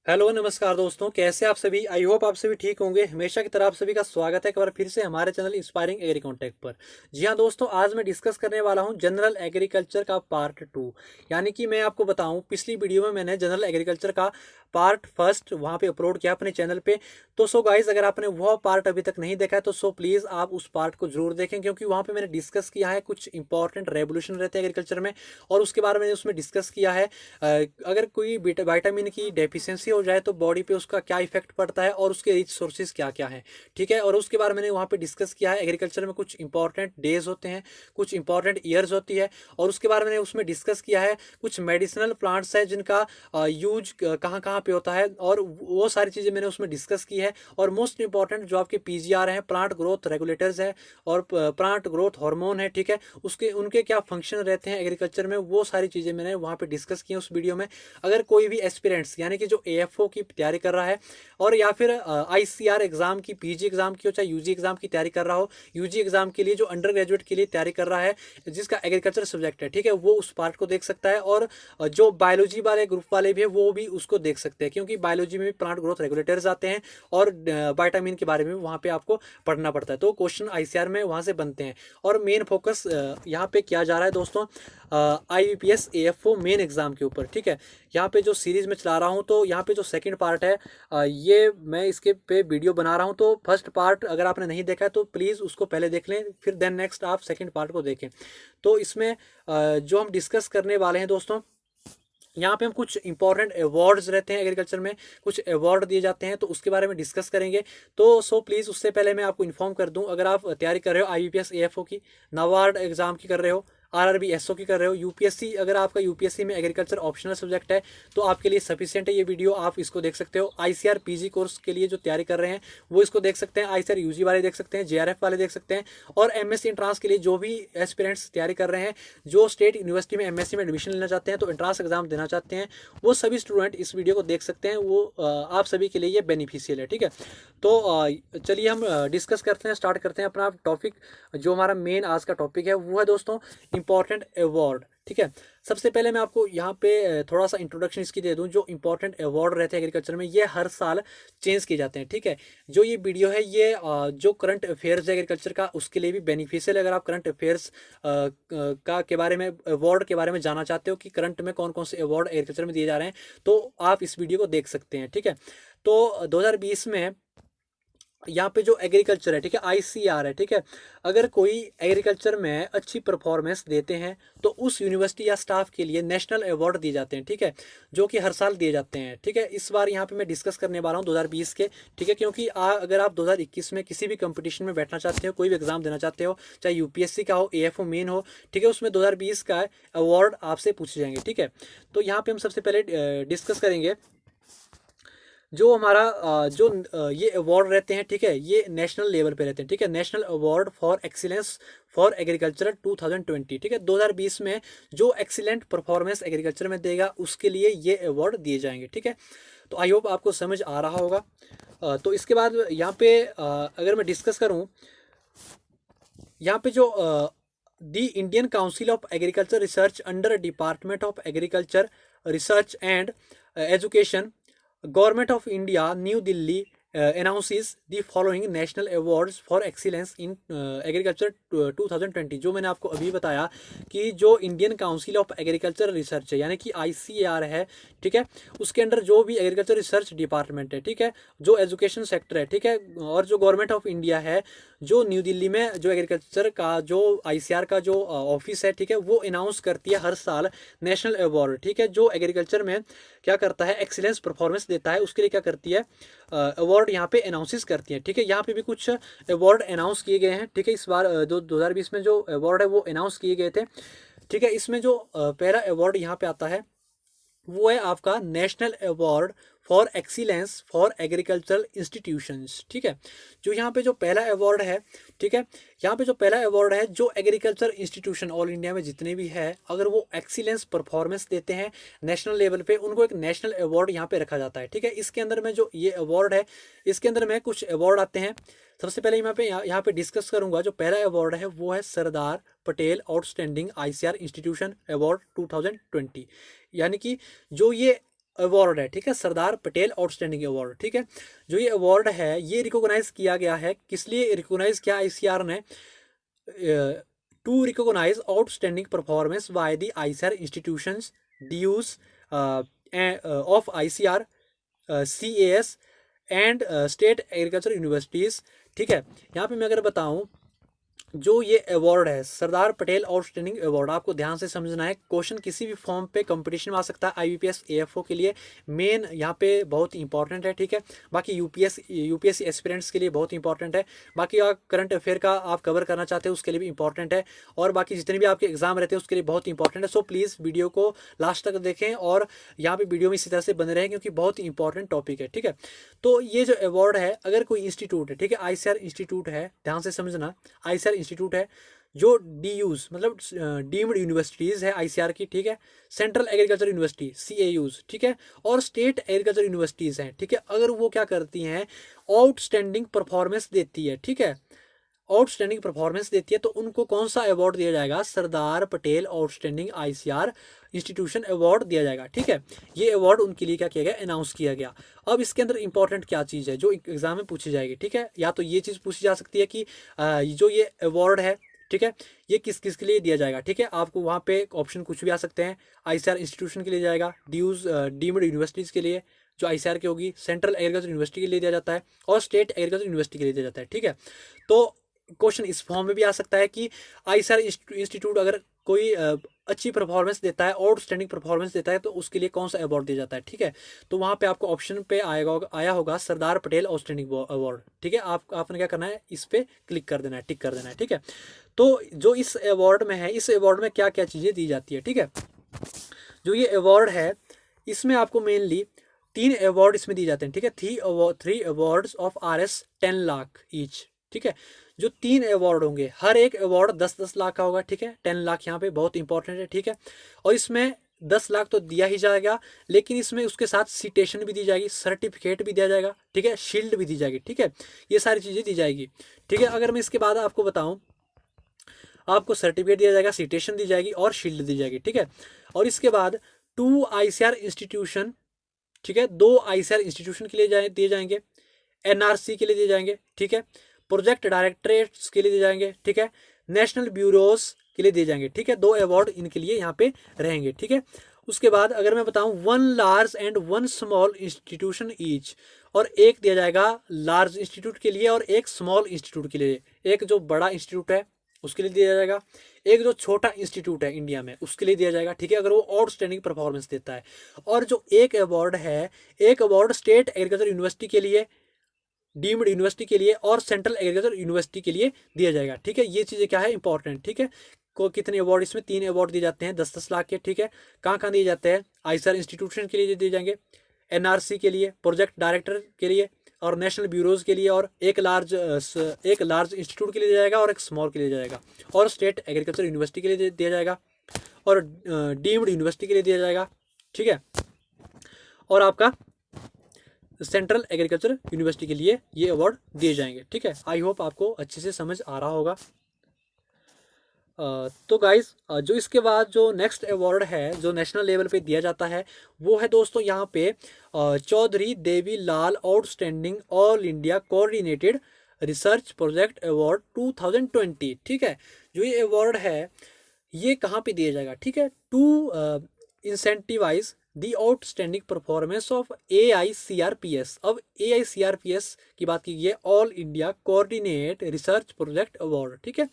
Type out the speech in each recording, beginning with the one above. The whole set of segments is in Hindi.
हेलो नमस्कार दोस्तों, कैसे आप सभी। आई होप आप सभी ठीक होंगे। हमेशा की तरह आप सभी का स्वागत है एक बार फिर से हमारे चैनल इंस्पायरिंग एग्री कॉन्टेक्ट पर। जी हाँ दोस्तों, आज मैं डिस्कस करने वाला हूँ जनरल एग्रीकल्चर का पार्ट 2। यानी कि मैं आपको बताऊँ, पिछली वीडियो में मैंने जनरल एग्रीकल्चर का पार्ट फर्स्ट वहाँ पे अपलोड किया अपने चैनल पे। तो सो गाइज, अगर आपने वह पार्ट अभी तक नहीं देखा है तो सो प्लीज़ आप उस पार्ट को जरूर देखें, क्योंकि वहाँ पे मैंने डिस्कस किया है कुछ इंपॉर्टेंट रेवोल्यूशन रहते हैं एग्रीकल्चर में, और उसके बारे में मैंने उसमें डिस्कस किया है अगर कोई विटामिन की डेफिशिएंसी हो जाए तो बॉडी पे उसका क्या इफेक्ट पड़ता है और उसके रिच सोर्सेज क्या क्या हैं। ठीक है, और उसके बारे में मैंने वहाँ पे डिस्कस किया है। एग्रीकल्चर में कुछ इंपॉर्टेंट डेज होते हैं, कुछ इंपॉर्टेंट ईयर्स होती है, और उसके बारे में मैंने उसमें डिस्कस किया है। कुछ मेडिसिनल प्लांट्स हैं जिनका यूज कहाँ कहाँ पे होता है, और वो सारी चीज़ें मैंने उसमें डिस्कस की है। और मोस्ट इंपॉर्टेंट जो आपके पीजीआर हैं, प्लांट ग्रोथ रेगुलेटर्स हैं, और प्लांट ग्रोथ हार्मोन है, ठीक है, उसके उनके क्या फंक्शन रहते हैं एग्रीकल्चर में, वो सारी चीज़ें मैंने वहाँ पे डिस्कस की हैं उस वीडियो में। अगर कोई भी एस्पिरेंट्स यानी कि जो एएफओ की तैयारी कर रहा है, और या फिर आईसीआर एग्जाम की, पीजी एग्जाम की हो, चाहे यूजी एग्जाम की तैयारी कर रहा हो, यूजी एग्जाम के लिए जो अंडर ग्रेजुएट के लिए तैयारी कर रहा है जिसका एग्रीकल्चर सब्जेक्ट है, ठीक है, वो उस पार्ट को देख सकता है। और जो बायोलॉजी वाले ग्रुप वाले भी है वो भी उसको देख सकते हैं, क्योंकि बायोलॉजी में भी प्लांट ग्रोथ रेगुलेटर्स आते हैं, और विटामिन के बारे में वहाँ पे आपको पढ़ना पड़ता है। तो क्वेश्चन आईसीआर में वहाँ से बनते हैं। और मेन फोकस यहाँ पे किया जा रहा है दोस्तों आईबीपीएस एएफओ मेन एग्जाम के ऊपर। ठीक है, यहाँ पे जो सीरीज में चला रहा हूँ, तो यहाँ पे जो सेकंड पार्ट है ये मैं इसके पे वीडियो बना रहा हूँ। तो फर्स्ट पार्ट अगर आपने नहीं देखा है तो प्लीज़ उसको पहले देख लें, फिर देन नेक्स्ट आप सेकंड पार्ट को देखें। तो इसमें जो हम डिस्कस करने वाले हैं दोस्तों, यहाँ पे हम कुछ इंपॉर्टेंट अवार्ड्स रहते हैं एग्रीकल्चर में, कुछ अवार्ड दिए जाते हैं, तो उसके बारे में डिस्कस करेंगे। तो सो प्लीज़ उससे पहले मैं आपको इन्फॉर्म कर दूं, अगर आप तैयारी कर रहे हो आईबीपीएस एएफओ की, नाबार्ड एग्जाम की कर रहे हो, आरआरबी एसओ की कर रहे हो, यूपीएससी, अगर आपका यूपीएससी में एग्रीकल्चर ऑप्शनल सब्जेक्ट है तो आपके लिए सफिशिएंट है ये वीडियो, आप इसको देख सकते हो। आईसीआर पीजी कोर्स के लिए जो तैयारी कर रहे हैं वो इसको देख सकते हैं, आईसीआर यूजी वाले देख सकते हैं, जेआरएफ वाले देख सकते हैं, और एमएससी एंट्रांस के लिए जो भी एस्पिरेंट्स तैयारी कर रहे हैं, जो स्टेट यूनिवर्सिटी में एमएससी में एडमिशन लेना चाहते हैं, तो एंट्रांस एग्जाम देना चाहते हैं, वो सभी स्टूडेंट इस वीडियो को देख सकते हैं। वो आप सभी के लिए ये बेनिफिशियल है। ठीक है, तो चलिए हम डिस्कस करते हैं, स्टार्ट करते हैं अपना टॉपिक। जो हमारा मेन आज का टॉपिक है वो है दोस्तों इंपॉर्टेंट अवार्ड। ठीक है, सबसे पहले मैं आपको यहाँ पे थोड़ा सा इंट्रोडक्शन इसकी दे दूँ। जो इंपॉर्टेंट अवार्ड रहते हैं एग्रीकल्चर में, ये हर साल चेंज किए जाते हैं। ठीक है, जो ये वीडियो है ये जो करंट अफेयर्स है एग्रीकल्चर का उसके लिए भी बेनिफिशियल है। अगर आप करंट अफेयर्स का के बारे में, अवार्ड के बारे में जानना चाहते हो कि करंट में कौन कौन से अवार्ड एग्रीकल्चर में दिए जा रहे हैं, तो आप इस वीडियो को देख सकते हैं। ठीक है, तो 2020 में यहाँ पे जो एग्रीकल्चर है, ठीक है, आईसीआर है, ठीक है, अगर कोई एग्रीकल्चर में अच्छी परफॉर्मेंस देते हैं तो उस यूनिवर्सिटी या स्टाफ के लिए नेशनल अवार्ड दिए जाते हैं। ठीक है, जो कि हर साल दिए जाते हैं। ठीक है, इस बार यहाँ पे मैं डिस्कस करने वाला हूँ 2020 के। ठीक है, क्योंकि अगर आप 2021 में किसी भी कंपटीशन में बैठना चाहते हो, कोई भी एग्जाम देना चाहते हो, चाहे यूपीएससी का हो, एएफओ मेन हो, ठीक है, उसमें 2020 का अवार्ड आपसे पूछे जाएंगे। ठीक है, तो यहाँ पे हम सबसे पहले डिस्कस करेंगे जो हमारा ये अवार्ड रहते हैं। ठीक है, ये नेशनल लेवल पे रहते हैं। ठीक है, national award for excellence for agriculture 2020। ठीक है, 2020 में जो एक्सीलेंट परफॉर्मेंस एग्रीकल्चर में देगा उसके लिए ये अवार्ड दिए जाएंगे। ठीक है, तो आई होप आपको समझ आ रहा होगा। तो इसके बाद यहाँ पे अगर मैं डिस्कस करूँ, यहाँ पे जो the Indian council of agriculture research under department of agriculture research and education, government of India, new Delhi announces the following national awards for excellence in agriculture 2020। जो मैंने आपको अभी बताया कि जो Indian council of agriculture research है यानी कि आईसीएआर है, ठीक है, उसके अंडर जो भी एग्रीकल्चर रिसर्च डिपार्टमेंट है, ठीक है, जो एजुकेशन सेक्टर है, ठीक है, और जो गवर्नमेंट ऑफ इंडिया है, जो न्यू दिल्ली में जो एग्रीकल्चर का जो आईसीआर का जो ऑफिस है, ठीक है, वो अनाउंस करती है हर साल नेशनल अवार्ड। ठीक है, जो एग्रीकल्चर में क्या करता है, एक्सीलेंस परफॉर्मेंस देता है, उसके लिए क्या करती है, अवार्ड यहाँ पे अनाउंसेस करती है। ठीक है, यहाँ पे भी कुछ अवार्ड अनाउंस किए गए हैं। ठीक है, इस बार जो 2020 में जो अवार्ड है वो अनाउंस किए गए थे। ठीक है, इसमें जो पहला अवार्ड यहाँ पे आता है वो है आपका national award for excellence for agricultural institutions. ठीक है, जो यहाँ पे जो पहला अवार्ड है, ठीक है, यहाँ पे जो पहला अवार्ड है, जो एग्रीकल्चर इंस्टीट्यूशन ऑल इंडिया में जितने भी है, अगर वो एक्सीलेंस परफॉर्मेंस देते हैं नेशनल लेवल पे, उनको एक नेशनल अवार्ड यहाँ पे रखा जाता है। ठीक है, इसके अंदर में जो ये अवार्ड है, इसके अंदर में कुछ अवार्ड आते हैं। सबसे पहले यहाँ पे डिस्कस करूंगा। जो पहला अवार्ड है वो है Sardar Patel outstanding ICR institution award 2020। यानी कि जो ये अवार्ड है, ठीक है, सरदार पटेल आउटस्टैंडिंग अवार्ड, ठीक है। जो ये अवार्ड है ये रिकॉग्नाइज किया गया है, किस लिए रिकॉग्नाइज किया आईसीआर ने? To recognise outstanding performance by the ICR institutions, DUs of ICR, CAS and state agriculture universities, ठीक है। यहाँ पे मैं अगर बताऊं, जो ये अवार्ड है सरदार पटेल आउटस्टैंडिंग अवार्ड, आपको ध्यान से समझना है। क्वेश्चन किसी भी फॉर्म पे कंपटीशन में आ सकता है, आईबीपीएस एएफओ के लिए मेन यहाँ पे बहुत इंपॉर्टेंट है, ठीक है। बाकी यूपीएससी एस्पिरेंट्स के लिए बहुत इंपॉर्टेंट है। बाकी करंट अफेयर का आप कवर करना चाहते हैं उसके लिए भी इंपॉर्टेंट है, और बाकी जितने भी आपके एग्जाम रहते हैं उसके लिए बहुत इंपॉर्टेंट है। सो प्लीज़ वीडियो को लास्ट तक देखें और यहाँ पे वीडियो में इसी तरह से बने रहें, क्योंकि बहुत ही इंपॉर्टेंट टॉपिक है, ठीक है। तो ये जो अवार्ड है, अगर कोई इंस्टीट्यूट है, ठीक है, आईसीआर इंस्टीट्यूट है, ध्यान से समझना, आईसीआर इंस्टीट्यूट है, जो डीयूज मतलब डीम्ड यूनिवर्सिटीज़ है आईसीआर की, ठीक है, सेंट्रल एग्रीकल्चर यूनिवर्सिटी सीएयूज, ठीक है, और स्टेट एग्रीकल्चर यूनिवर्सिटीज़ हैं, ठीक है, अगर वो क्या करती हैं, आउटस्टैंडिंग परफॉर्मेंस देती है, ठीक है, आउटस्टैंडिंग परफॉर्मेंस देती है, तो उनको कौन सा अवार्ड दिया जाएगा? Sardar Patel outstanding ICR institution award दिया जाएगा, ठीक है। ये अवार्ड उनके लिए क्या किया गया? अनाउंस किया गया। अब इसके अंदर इंपॉर्टेंट क्या चीज़ है जो एग्जाम में पूछी जाएगी, ठीक है, या तो ये चीज़ पूछी जा सकती है कि जो ये अवार्ड है, ठीक है, ये किस किस के लिए दिया जाएगा, ठीक है। आपको वहाँ पे ऑप्शन कुछ भी आ सकते हैं। आईसीआर इंस्टीट्यूशन के लिए जाएगा, ड्यूज डीम्ड यूनिवर्सिटीज़ के लिए जो आईसीआर की होगी, सेंट्रल एग्रीकल्चर यूनिवर्सिटी के लिए दिया जाता है, और स्टेट एग्रीकल्चर यूनिवर्सिटी के लिए दिया जाता है, ठीक है। तो क्वेश्चन इस फॉर्म में भी आ सकता है कि आईसीआर इंस्टीट्यूट अगर कोई अच्छी परफॉर्मेंस देता है, आउटस्टैंडिंग परफॉर्मेंस देता है, तो उसके लिए कौन सा अवार्ड दिया जाता है, ठीक है। तो वहाँ पे आपको ऑप्शन पे आया होगा सरदार पटेल आउटस्टैंडिंग अवार्ड, ठीक है। आपने क्या करना है, इस पे क्लिक कर देना है, टिक कर देना है, ठीक है। तो जो इस अवार्ड में है, इस अवार्ड में क्या क्या चीज़ें दी जाती है, ठीक है। जो ये अवार्ड है इसमें आपको मेनली 3 अवार्ड इसमें दिए जाते हैं, ठीक है। 3 awards of RS 10 lakh each, ठीक है। जो 3 अवार्ड होंगे, हर एक अवार्ड 10-10 लाख का होगा, ठीक है। 10 लाख यहाँ पे बहुत इंपॉर्टेंट है, ठीक है। और इसमें 10 लाख तो दिया ही जाएगा, लेकिन इसमें उसके साथ सिटेशन भी दी जाएगी, सर्टिफिकेट भी दिया जाएगा, ठीक है, शील्ड भी दी जाएगी, ठीक है। ये सारी चीज़ें दी जाएगी, ठीक है। अगर मैं इसके बाद आपको बताऊं, आपको सर्टिफिकेट दिया जाएगा, सिटेशन दी जाएगी और शील्ड दी जाएगी, ठीक है। और इसके बाद 2 आईसीआर इंस्टीट्यूशन, ठीक है, 2 आईसीआर इंस्टीट्यूशन के लिए दिए जाएंगे, एनआरसी के लिए दिए जाएंगे, ठीक है, प्रोजेक्ट डायरेक्टरेट्स के लिए दिए जाएंगे, ठीक है, नेशनल ब्यूरोज के लिए दिए जाएंगे, ठीक है। 2 अवार्ड इनके लिए यहाँ पे रहेंगे, ठीक है। उसके बाद अगर मैं बताऊं 1 large and 1 small institution each, और एक दिया जाएगा लार्ज इंस्टीट्यूट के लिए और एक स्मॉल इंस्टीट्यूट के लिए। एक जो बड़ा इंस्टीट्यूट है उसके लिए दिया जाएगा, एक जो छोटा इंस्टीट्यूट है इंडिया में उसके लिए दिया जाएगा, ठीक है, अगर वो आउटस्टैंडिंग परफॉर्मेंस देता है। और जो एक अवार्ड है, एक अवार्ड स्टेट एग्रीकल्चर यूनिवर्सिटी के लिए, डीम्ड यूनिवर्सिटी के लिए और सेंट्रल एग्रीकल्चर यूनिवर्सिटी के लिए दिया जाएगा, ठीक है। ये चीज़ें क्या है, इंपॉर्टेंट, ठीक है। को कितने अवार्ड, इसमें 3 अवार्ड दिए जाते हैं 10-10 लाख के, ठीक है। कहाँ कहाँ दिए जाते हैं? आईसीआर इंस्टीट्यूशन के लिए दिए जाएंगे, एनआरसी के लिए, प्रोजेक्ट डायरेक्टर के लिए और नेशनल ब्यूरोज के लिए, और एक लार्ज इंस्टीट्यूट के लिए दिया जाएगा और एक स्मॉल के लिए दिया जाएगा, और स्टेट एग्रीकल्चर यूनिवर्सिटी के लिए दिया जाएगा, और डीम्ड यूनिवर्सिटी के लिए दिया जाएगा, ठीक है, और आपका सेंट्रल एग्रीकल्चर यूनिवर्सिटी के लिए ये अवार्ड दिए जाएंगे, ठीक है। आई होप आपको अच्छे से समझ आ रहा होगा। तो गाइज जो इसके बाद जो नेक्स्ट अवार्ड है जो नेशनल लेवल पे दिया जाता है, वो है दोस्तों यहाँ पे Chaudhary Devi Lal outstanding all India coordinated research project award 2020, ठीक है। जो ये अवार्ड है ये कहाँ पे दिया जाएगा, ठीक है, to incentivize the outstanding performance of AICRPS। अब AICRPS की बात की गई, all India coordinate research project award, ठीक है,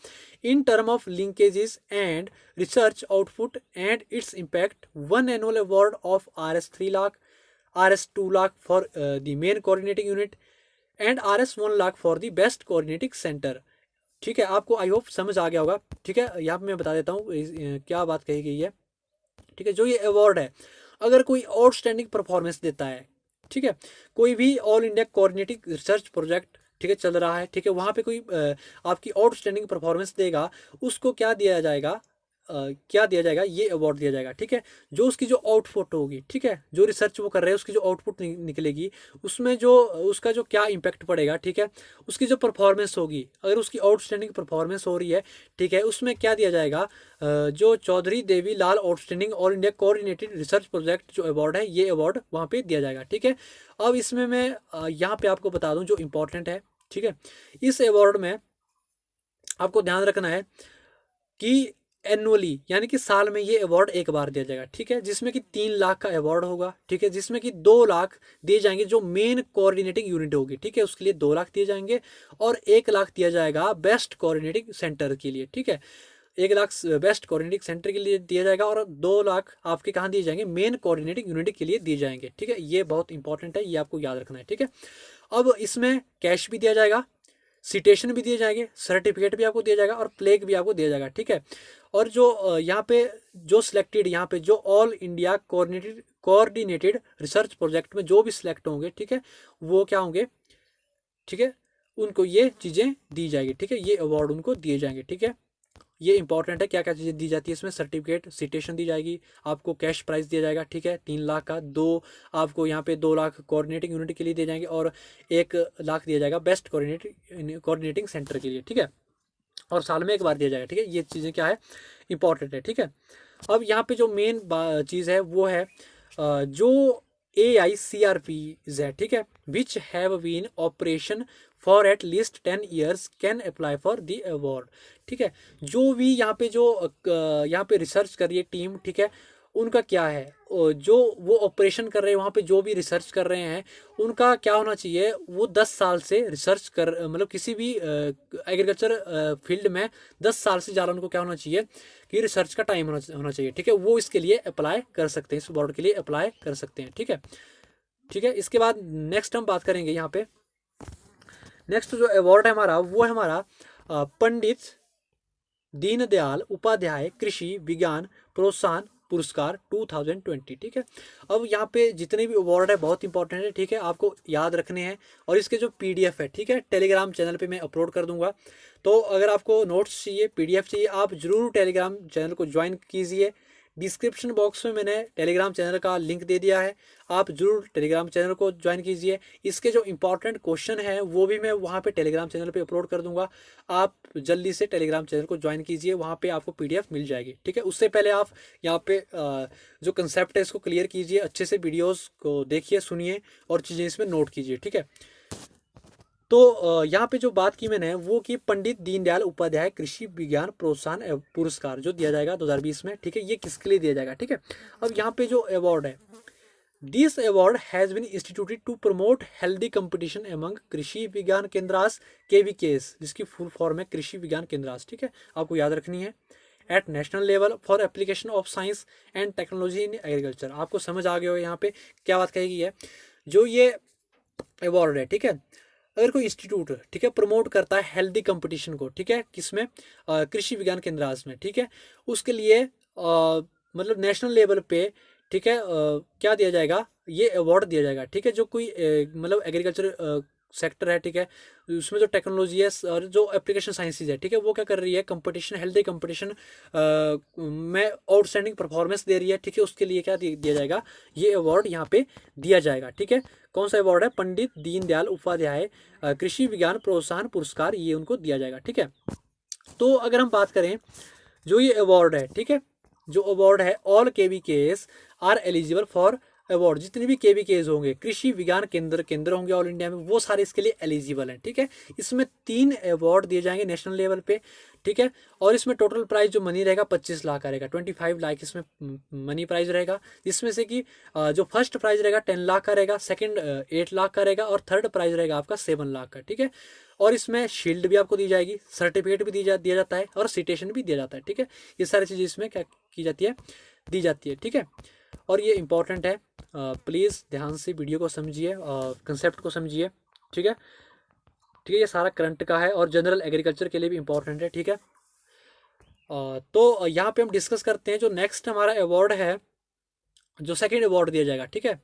in term of linkages and research output and its impact, 1 annual award of RS 3 lakh, RS 2 lakh for the main coordinating unit and RS 1 lakh for the best coordinating centre, ठीक है। आपको आई होप समझ आ गया होगा, ठीक है। यहाँ पे मैं बता देता हूँ क्या बात कही गई है, ठीक है। जो ये अवार्ड है, अगर कोई आउटस्टैंडिंग परफॉर्मेंस देता है, ठीक है, कोई भी all India coordinating research project, ठीक है, चल रहा है, ठीक है, वहाँ पे कोई आपकी आउटस्टैंडिंग परफॉर्मेंस देगा, उसको क्या दिया जाएगा, क्या दिया जाएगा, ये अवार्ड दिया जाएगा, ठीक है। जो उसकी जो आउटपुट होगी, ठीक है, जो रिसर्च वो कर रहे हैं उसकी जो आउटपुट निकलेगी, उसमें जो उसका जो क्या इम्पैक्ट पड़ेगा, ठीक है, उसकी जो परफॉर्मेंस होगी, अगर उसकी आउटस्टैंडिंग परफॉर्मेंस हो रही है, ठीक है, उसमें क्या दिया जाएगा, जो Chaudhary Devi Lal outstanding all India coordinated research project जो अवार्ड है, ये अवार्ड वहाँ पे दिया जाएगा, ठीक है। अब इसमें मैं यहाँ पे आपको बता दूँ जो इम्पोर्टेंट है, ठीक है, इस अवार्ड में आपको ध्यान रखना है कि एनुअली यानी कि साल में ये अवार्ड एक बार दिया जाएगा, ठीक है, जिसमें कि 3 लाख का अवार्ड होगा, ठीक है, जिसमें कि 2 लाख दिए जाएंगे जो मेन कोऑर्डिनेटिंग यूनिट होगी, ठीक है, उसके लिए 2 लाख दिए जाएंगे, और 1 लाख दिया जाएगा बेस्ट कोऑर्डिनेटिंग सेंटर के लिए, ठीक है, 1 लाख बेस्ट कोऑर्डिनेटिंग सेंटर के लिए दिया जाएगा, और 2 लाख आपके कहाँ दिए जाएंगे, मेन कोऑर्डिनेटिंग यूनिट के लिए दिए जाएंगे, ठीक है, ये बहुत इंपॉर्टेंट है, ये आपको याद रखना है, ठीक है। अब इसमें कैश भी दिया जाएगा, सिटेशन भी दिए जाएंगे, सर्टिफिकेट भी आपको दिया जाएगा, और प्लेग भी आपको दिया जाएगा, ठीक है। और जो यहाँ पे जो सिलेक्टेड, यहाँ पे जो all India coordinated research project में जो भी सिलेक्ट होंगे, ठीक है, वो क्या होंगे, ठीक है, उनको ये चीज़ें दी जाएगी, ठीक है, ये अवार्ड उनको दिए जाएंगे, ठीक है। ये इंपॉर्टेंट है, क्या क्या चीज़ें दी जाती है इसमें, सर्टिफिकेट, सिटेशन दी जाएगी, आपको कैश प्राइस दिया जाएगा, ठीक है, 3 लाख का, आपको यहाँ पे 2 लाख कोऑर्डिनेटिंग यूनिट के लिए दिए जाएंगे, और 1 लाख दिया जाएगा बेस्ट कोऑर्डिनेटिंग सेंटर के लिए, ठीक है, और साल में एक बार दिया जाएगा, ठीक है। ये चीज़ें क्या है, इंपॉर्टेंट है, ठीक है। अब यहाँ पे जो मेन चीज़ है वो है जो AICRPs है, ठीक है, which have been operation for at least 10 years can apply for the award, ठीक है। जो भी यहाँ पे जो यहाँ पे रिसर्च कर रही है टीम, ठीक है, उनका क्या है, जो वो ऑपरेशन कर रहे हैं वहाँ पे जो भी रिसर्च कर रहे हैं, उनका क्या होना चाहिए, वो 10 साल से रिसर्च कर, मतलब किसी भी एग्रीकल्चर फील्ड में 10 साल से ज़्यादा उनको क्या होना चाहिए कि रिसर्च का टाइम होना चाहिए, ठीक है, वो इसके लिए अप्लाई कर सकते हैं, इस अवार्ड के लिए अप्लाई कर सकते हैं, ठीक है, ठीक है। इसके बाद नेक्स्ट हम बात करेंगे यहाँ पे, नेक्स्ट जो अवार्ड है हमारा वो है हमारा पंडित दीनदयाल उपाध्याय कृषि विज्ञान प्रोत्साहन पुरस्कार 2020, ठीक है। अब यहाँ पे जितने भी अवार्ड है बहुत इंपॉर्टेंट है, ठीक है, आपको याद रखने हैं, और इसके जो PDF है, ठीक है, टेलीग्राम चैनल पे मैं अपलोड कर दूंगा, तो अगर आपको नोट्स चाहिए, PDF चाहिए, आप जरूर टेलीग्राम चैनल को ज्वाइन कीजिए। डिस्क्रिप्शन बॉक्स में मैंने टेलीग्राम चैनल का लिंक दे दिया है, आप जरूर टेलीग्राम चैनल को ज्वाइन कीजिए। इसके जो इंपॉर्टेंट क्वेश्चन है वो भी मैं वहाँ पे टेलीग्राम चैनल पे अपलोड कर दूंगा, आप जल्दी से टेलीग्राम चैनल को ज्वाइन कीजिए, वहाँ पे आपको PDF मिल जाएगी, ठीक है। उससे पहले आप यहाँ पे जो कंसेप्ट है इसको क्लियर कीजिए, अच्छे से वीडियोज़ को देखिए, सुनिए, और चीज़ें इसमें नोट कीजिए, ठीक है। तो यहाँ पे जो बात की मैंने वो कि पंडित दीनदयाल उपाध्याय कृषि विज्ञान प्रोत्साहन पुरस्कार जो दिया जाएगा 2020 में, ठीक है, ये किसके लिए दिया जाएगा, ठीक है। अब यहाँ पे जो अवार्ड है, this award has been instituted to promote healthy competition among Krishi Vigyan Kendras KVKs, जिसकी फुल फॉर्म है कृषि विज्ञान केंद्रास, ठीक है, आपको याद रखनी है, at national level for application of science and technology in agriculture. आपको समझ आ गया हो यहाँ पे क्या बात कहेगी है, जो ये अवार्ड है, ठीक है, अगर कोई इंस्टीट्यूट, ठीक है, प्रमोट करता है हेल्दी कंपटीशन को, ठीक है, किसमें, कृषि विज्ञान केंद्रास में, ठीक है, उसके लिए मतलब नेशनल लेवल पे, ठीक है, क्या दिया जाएगा, ये अवार्ड दिया जाएगा, ठीक है, जो कोई मतलब एग्रीकल्चर सेक्टर है, ठीक है, उसमें जो टेक्नोलॉजी है और जो एप्लीकेशन साइंसेज है, ठीक है, वो क्या कर रही है, कंपटीशन, हेल्दी कंपटीशन में आउटस्टैंडिंग परफॉर्मेंस दे रही है, ठीक है, उसके लिए क्या दिया जाएगा, ये अवार्ड यहाँ पे दिया जाएगा, ठीक है। कौन सा अवार्ड है, पंडित दीनदयाल उपाध्याय कृषि विज्ञान प्रोत्साहन पुरस्कार, ये उनको दिया जाएगा, ठीक है। तो अगर हम बात करें जो ये अवार्ड है, ठीक है, जो अवार्ड है, all KVKs are eligible for award, जितने भी KVKs होंगे, कृषि विज्ञान केंद्र होंगे ऑल इंडिया में, वो सारे इसके लिए एलिजिबल हैं, ठीक है। इसमें 3 अवार्ड दिए जाएंगे नेशनल लेवल पे, ठीक है, और इसमें टोटल प्राइस जो मनी रहेगा 25 लाख का रहेगा, 25 लाख इसमें मनी प्राइस रहेगा, जिसमें से कि जो फर्स्ट प्राइज रहेगा 10 लाख का रहेगा, सेकंड 8 लाख का रहेगा, और थर्ड प्राइज रहेगा आपका 7 लाख का, ठीक है। और इसमें शील्ड भी आपको दी जाएगी, सर्टिफिकेट भी दिया जाता है, और सिटेशन भी दिया जाता है, ठीक है। ये सारी चीज़ें इसमें क्या की जाती है, दी जाती है, ठीक है। और ये इंपॉर्टेंट है, प्लीज़ ध्यान से वीडियो को समझिए, कंसेप्ट को समझिए, ठीक है, ठीक है। ये सारा करंट का है और जनरल एग्रीकल्चर के लिए भी इंपॉर्टेंट है, ठीक है। तो यहाँ पे हम डिस्कस करते हैं जो नेक्स्ट हमारा अवार्ड है, जो सेकंड अवार्ड दिया जाएगा, ठीक है,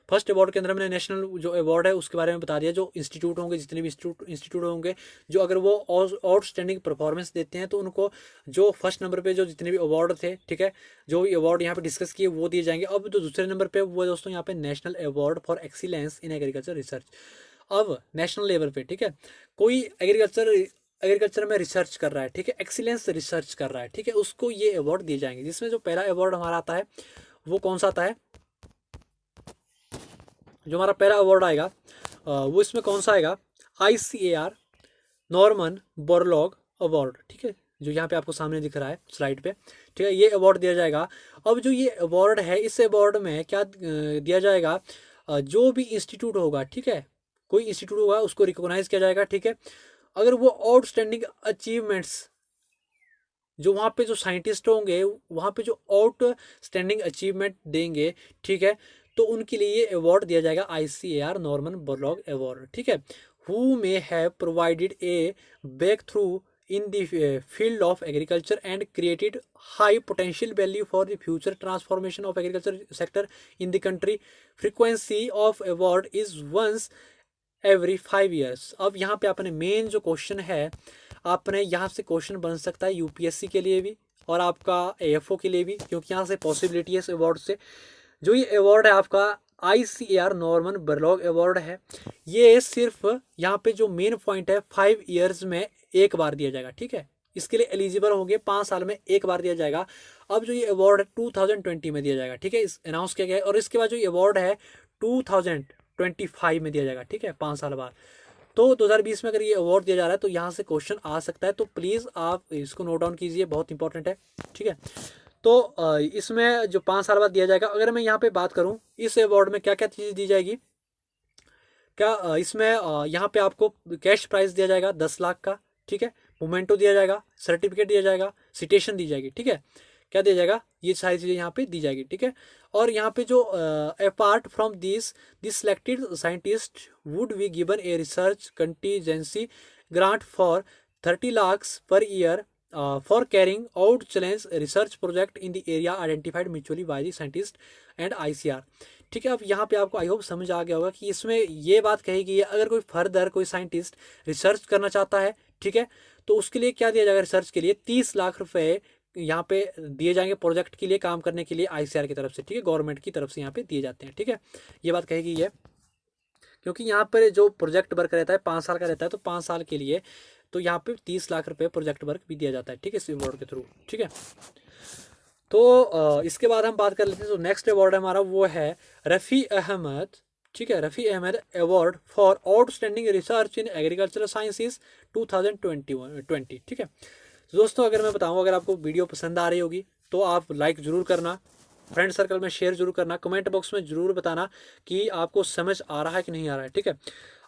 फर्स्ट अवार्ड के अंदर मैंने नेशनल जो अवार्ड है उसके बारे में बता दिया, जो इंस्टीट्यूट होंगे, जितने भी इंस्टीट्यूट होंगे जो अगर वो आउटस्टैंडिंग परफॉर्मेंस देते हैं तो उनको जो फर्स्ट नंबर पे जो जितने भी अवार्ड थे, ठीक है, जो भी अवार्ड यहाँ पे डिस्कस किए वो दिए जाएंगे। अब जो दूसरे नंबर पे वो दोस्तों यहाँ पे national award for excellence in agriculture research. अब नेशनल लेवल पे, ठीक है, कोई एग्रीकल्चर में रिसर्च कर रहा है, ठीक है, एक्सीलेंस रिसर्च कर रहा है, ठीक है, उसको ये अवार्ड दिए जाएंगे। जिसमें जो पहला अवार्ड हमारा आता है वो कौन सा आता है, जो हमारा पहला अवार्ड आएगा वो इसमें कौन सा आएगा, ICAR नॉर्मन बोरलॉग अवार्ड, ठीक है, जो यहाँ पे आपको सामने दिख रहा है स्लाइड पे, ठीक है, ये अवार्ड दिया जाएगा। अब जो ये अवार्ड है, इस अवार्ड में क्या दिया जाएगा, जो भी इंस्टीट्यूट होगा, ठीक है, कोई इंस्टीट्यूट होगा उसको रिकॉग्नाइज किया जाएगा, ठीक है, अगर वो आउटस्टैंडिंग अचीवमेंट्स, जो वहाँ पे जो साइंटिस्ट होंगे वहाँ पे जो आउटस्टैंडिंग अचीवमेंट देंगे, ठीक है, तो उनके लिए ये अवार्ड दिया जाएगा ICAR नॉर्मन बोरलॉग अवार्ड, ठीक है, who may have provided a breakthrough in the field of agriculture and created high potential value for the future transformation of agriculture sector in the country. Frequency of award is once every 5 years. अब यहाँ पे आपने मेन जो क्वेश्चन है, आपने यहाँ से क्वेश्चन बन सकता है UPSC के लिए भी और आपका AFO के लिए भी, क्योंकि यहाँ से पॉसिबिलिटी है इस अवार्ड से। जो ये अवार्ड है आपका ICAR नॉर्मन बोरलॉग अवार्ड है, ये सिर्फ यहाँ पे जो मेन पॉइंट है 5 ईयर्स में एक बार दिया जाएगा, ठीक है, इसके लिए एलिजिबल होंगे 5 साल में एक बार दिया जाएगा। अब जो ये अवार्ड है 2020 में दिया जाएगा, ठीक है, इस अनाउंस किया गया है, और इसके बाद जो ये अवार्ड है 2025 में दिया जाएगा, ठीक है, 5 साल बाद। तो 2020 में अगर ये अवार्ड दिया जा रहा है तो यहाँ से क्वेश्चन आ सकता है, तो प्लीज़ आप इसको नोट डाउन कीजिए, बहुत इंपॉर्टेंट है, ठीक है। तो इसमें जो 5 साल बाद दिया जाएगा, अगर मैं यहाँ पे बात करूँ इस अवार्ड में क्या क्या चीज़ दी जाएगी, क्या इसमें यहाँ पे आपको कैश प्राइज दिया जाएगा 10 लाख का, ठीक है, मोमेंटो दिया जाएगा, सर्टिफिकेट दिया जाएगा, सिटेशन दी जाएगी, ठीक है, क्या दिया जाएगा, ये सारी चीज़ें यहाँ पे दी जाएगी, ठीक है। और यहाँ पे जो apart from this selected scientist would be given a research contingency grant for 30 lakh per year for carrying out challenge research project in the area identified mutually by the scientist and ICAR, ठीक है। अब यहाँ पे आपको आई होप समझ आ गया होगा कि इसमें ये बात कही गई है, अगर कोई फर्दर कोई साइंटिस्ट रिसर्च करना चाहता है, ठीक है, तो उसके लिए क्या दिया जाएगा, रिसर्च के लिए 30 लाख रुपए यहाँ पे दिए जाएंगे प्रोजेक्ट के लिए काम करने के लिए ICAR की तरफ से, ठीक है, गवर्नमेंट की तरफ से यहाँ पे दिए जाते हैं, ठीक है, ये बात कही गई है। क्योंकि यहाँ पर जो प्रोजेक्ट वर्क रहता है 5 साल का रहता है, तो 5 साल के लिए तो यहाँ पे 30 लाख रुपए प्रोजेक्ट वर्क भी दिया जाता है, ठीक है, इस अवार्ड के थ्रू, ठीक है। तो इसके बाद हम बात कर लेते हैं, जो नेक्स्ट अवार्ड है हमारा वो है रफ़ी अहमद, ठीक है, Rafi Ahmed award for outstanding research in agricultural sciences 2020, ठीक है। तो दोस्तों अगर मैं बताऊँ, अगर आपको वीडियो पसंद आ रही होगी तो आप लाइक ज़रूर करना, फ्रेंड सर्कल में शेयर जरूर करना, कमेंट बॉक्स में ज़रूर बताना कि आपको समझ आ रहा है कि नहीं आ रहा है, ठीक है।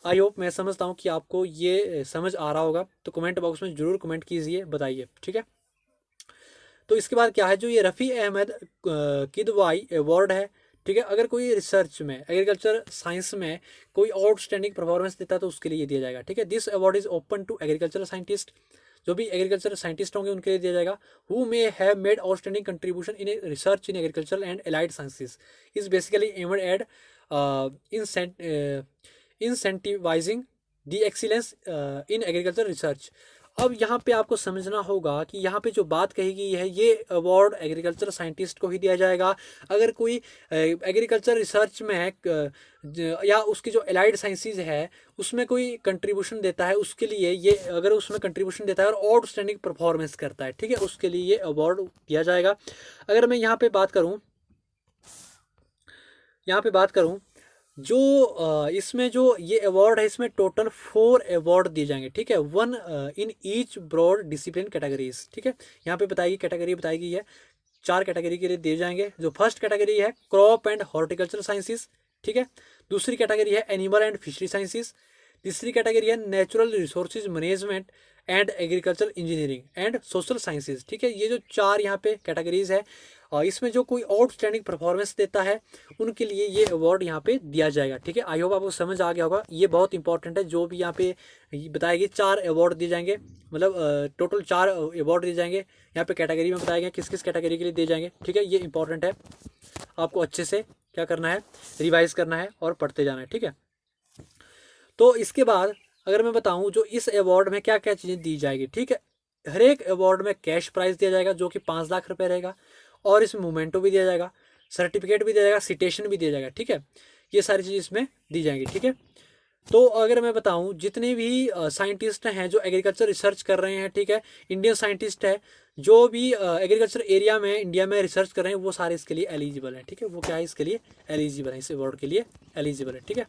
आई होप, मैं समझता हूँ कि आपको ये समझ आ रहा होगा, तो कमेंट बॉक्स में ज़रूर कमेंट कीजिए, बताइए, ठीक है। तो इसके बाद क्या है, जो ये रफ़ी अहमद किदवाई अवार्ड है, ठीक है, अगर कोई रिसर्च में एग्रीकल्चर साइंस में कोई आउटस्टैंडिंग परफॉर्मेंस देता है तो उसके लिए ये दिया जाएगा, ठीक है। This award is open to agriculture scientist, जो भी एग्रीकल्चर साइंटिस्ट होंगे उनके लिए दिया जाएगा, who may have made outstanding contribution in research in agriculture and allied sciences, is basically aimed at incentivizing the excellence in agriculture research. अब यहाँ पे आपको समझना होगा कि यहाँ पे जो बात कही गई है, ये अवार्ड एग्रीकल्चर साइंटिस्ट को ही दिया जाएगा। अगर कोई एग्रीकल्चर रिसर्च में या उसकी जो एलाइड साइंसेज है उसमें कोई कंट्रीब्यूशन देता है, उसके लिए ये, अगर उसमें कंट्रीब्यूशन देता है और आउटस्टैंडिंग परफॉर्मेंस करता है, ठीक है, उसके लिए ये अवार्ड दिया जाएगा। अगर मैं यहाँ पे बात करूँ, जो इसमें जो ये अवार्ड है, इसमें टोटल 4 अवार्ड दिए जाएंगे, ठीक है, 1 in each broad discipline categories, ठीक है। यहाँ पे बताएगी कैटेगरी बताई गई है, 4 कैटेगरी के लिए दिए जाएंगे। जो फर्स्ट कैटेगरी है क्रॉप एंड हॉर्टिकल्चर साइंसेस, ठीक है। दूसरी कैटेगरी है एनिमल एंड फिशरी साइंसेस। तीसरी कैटेगरी है natural resources management and agriculture engineering and social sciences, ठीक है। ये जो 4 यहाँ पे कैटेगरीज है, और इसमें जो कोई आउटस्टैंडिंग परफॉर्मेंस देता है उनके लिए ये अवार्ड यहाँ पे दिया जाएगा, ठीक है। आई होप आपको समझ आ गया होगा, ये बहुत इंपॉर्टेंट है। जो भी यहाँ पे बताएगी 4 अवार्ड दिए जाएंगे, मतलब टोटल 4 अवार्ड दिए जाएंगे। यहाँ पे कैटेगरी में बताया गया किस किस कैटेगरी के लिए दिए जाएंगे, ठीक है। ये इंपॉर्टेंट है, आपको अच्छे से क्या करना है, रिवाइज करना है और पढ़ते जाना है, ठीक है। तो इसके बाद अगर मैं बताऊं जो इस अवार्ड में क्या क्या चीज़ें दी जाएगी, ठीक है। हर एक अवार्ड में कैश प्राइज दिया जाएगा जो कि 5 लाख रुपए रहेगा, और इसमें मोमेंटो भी दिया जाएगा, सर्टिफिकेट भी दिया जाएगा, सिटेशन भी दिया जाएगा, ठीक है। ये सारी चीज़ इसमें दी जाएंगी, ठीक है। तो अगर मैं बताऊं जितने भी साइंटिस्ट हैं जो एग्रीकल्चर रिसर्च कर रहे हैं, ठीक है, इंडियन साइंटिस्ट है जो भी एग्रीकल्चर एरिया में इंडिया में रिसर्च कर रहे हैं, वो सारे इसके लिए एलिजिबल हैं, ठीक है। वो क्या है, इसके लिए एलिजिबल है, इस अवार्ड के लिए एलिजिबल है, ठीक है।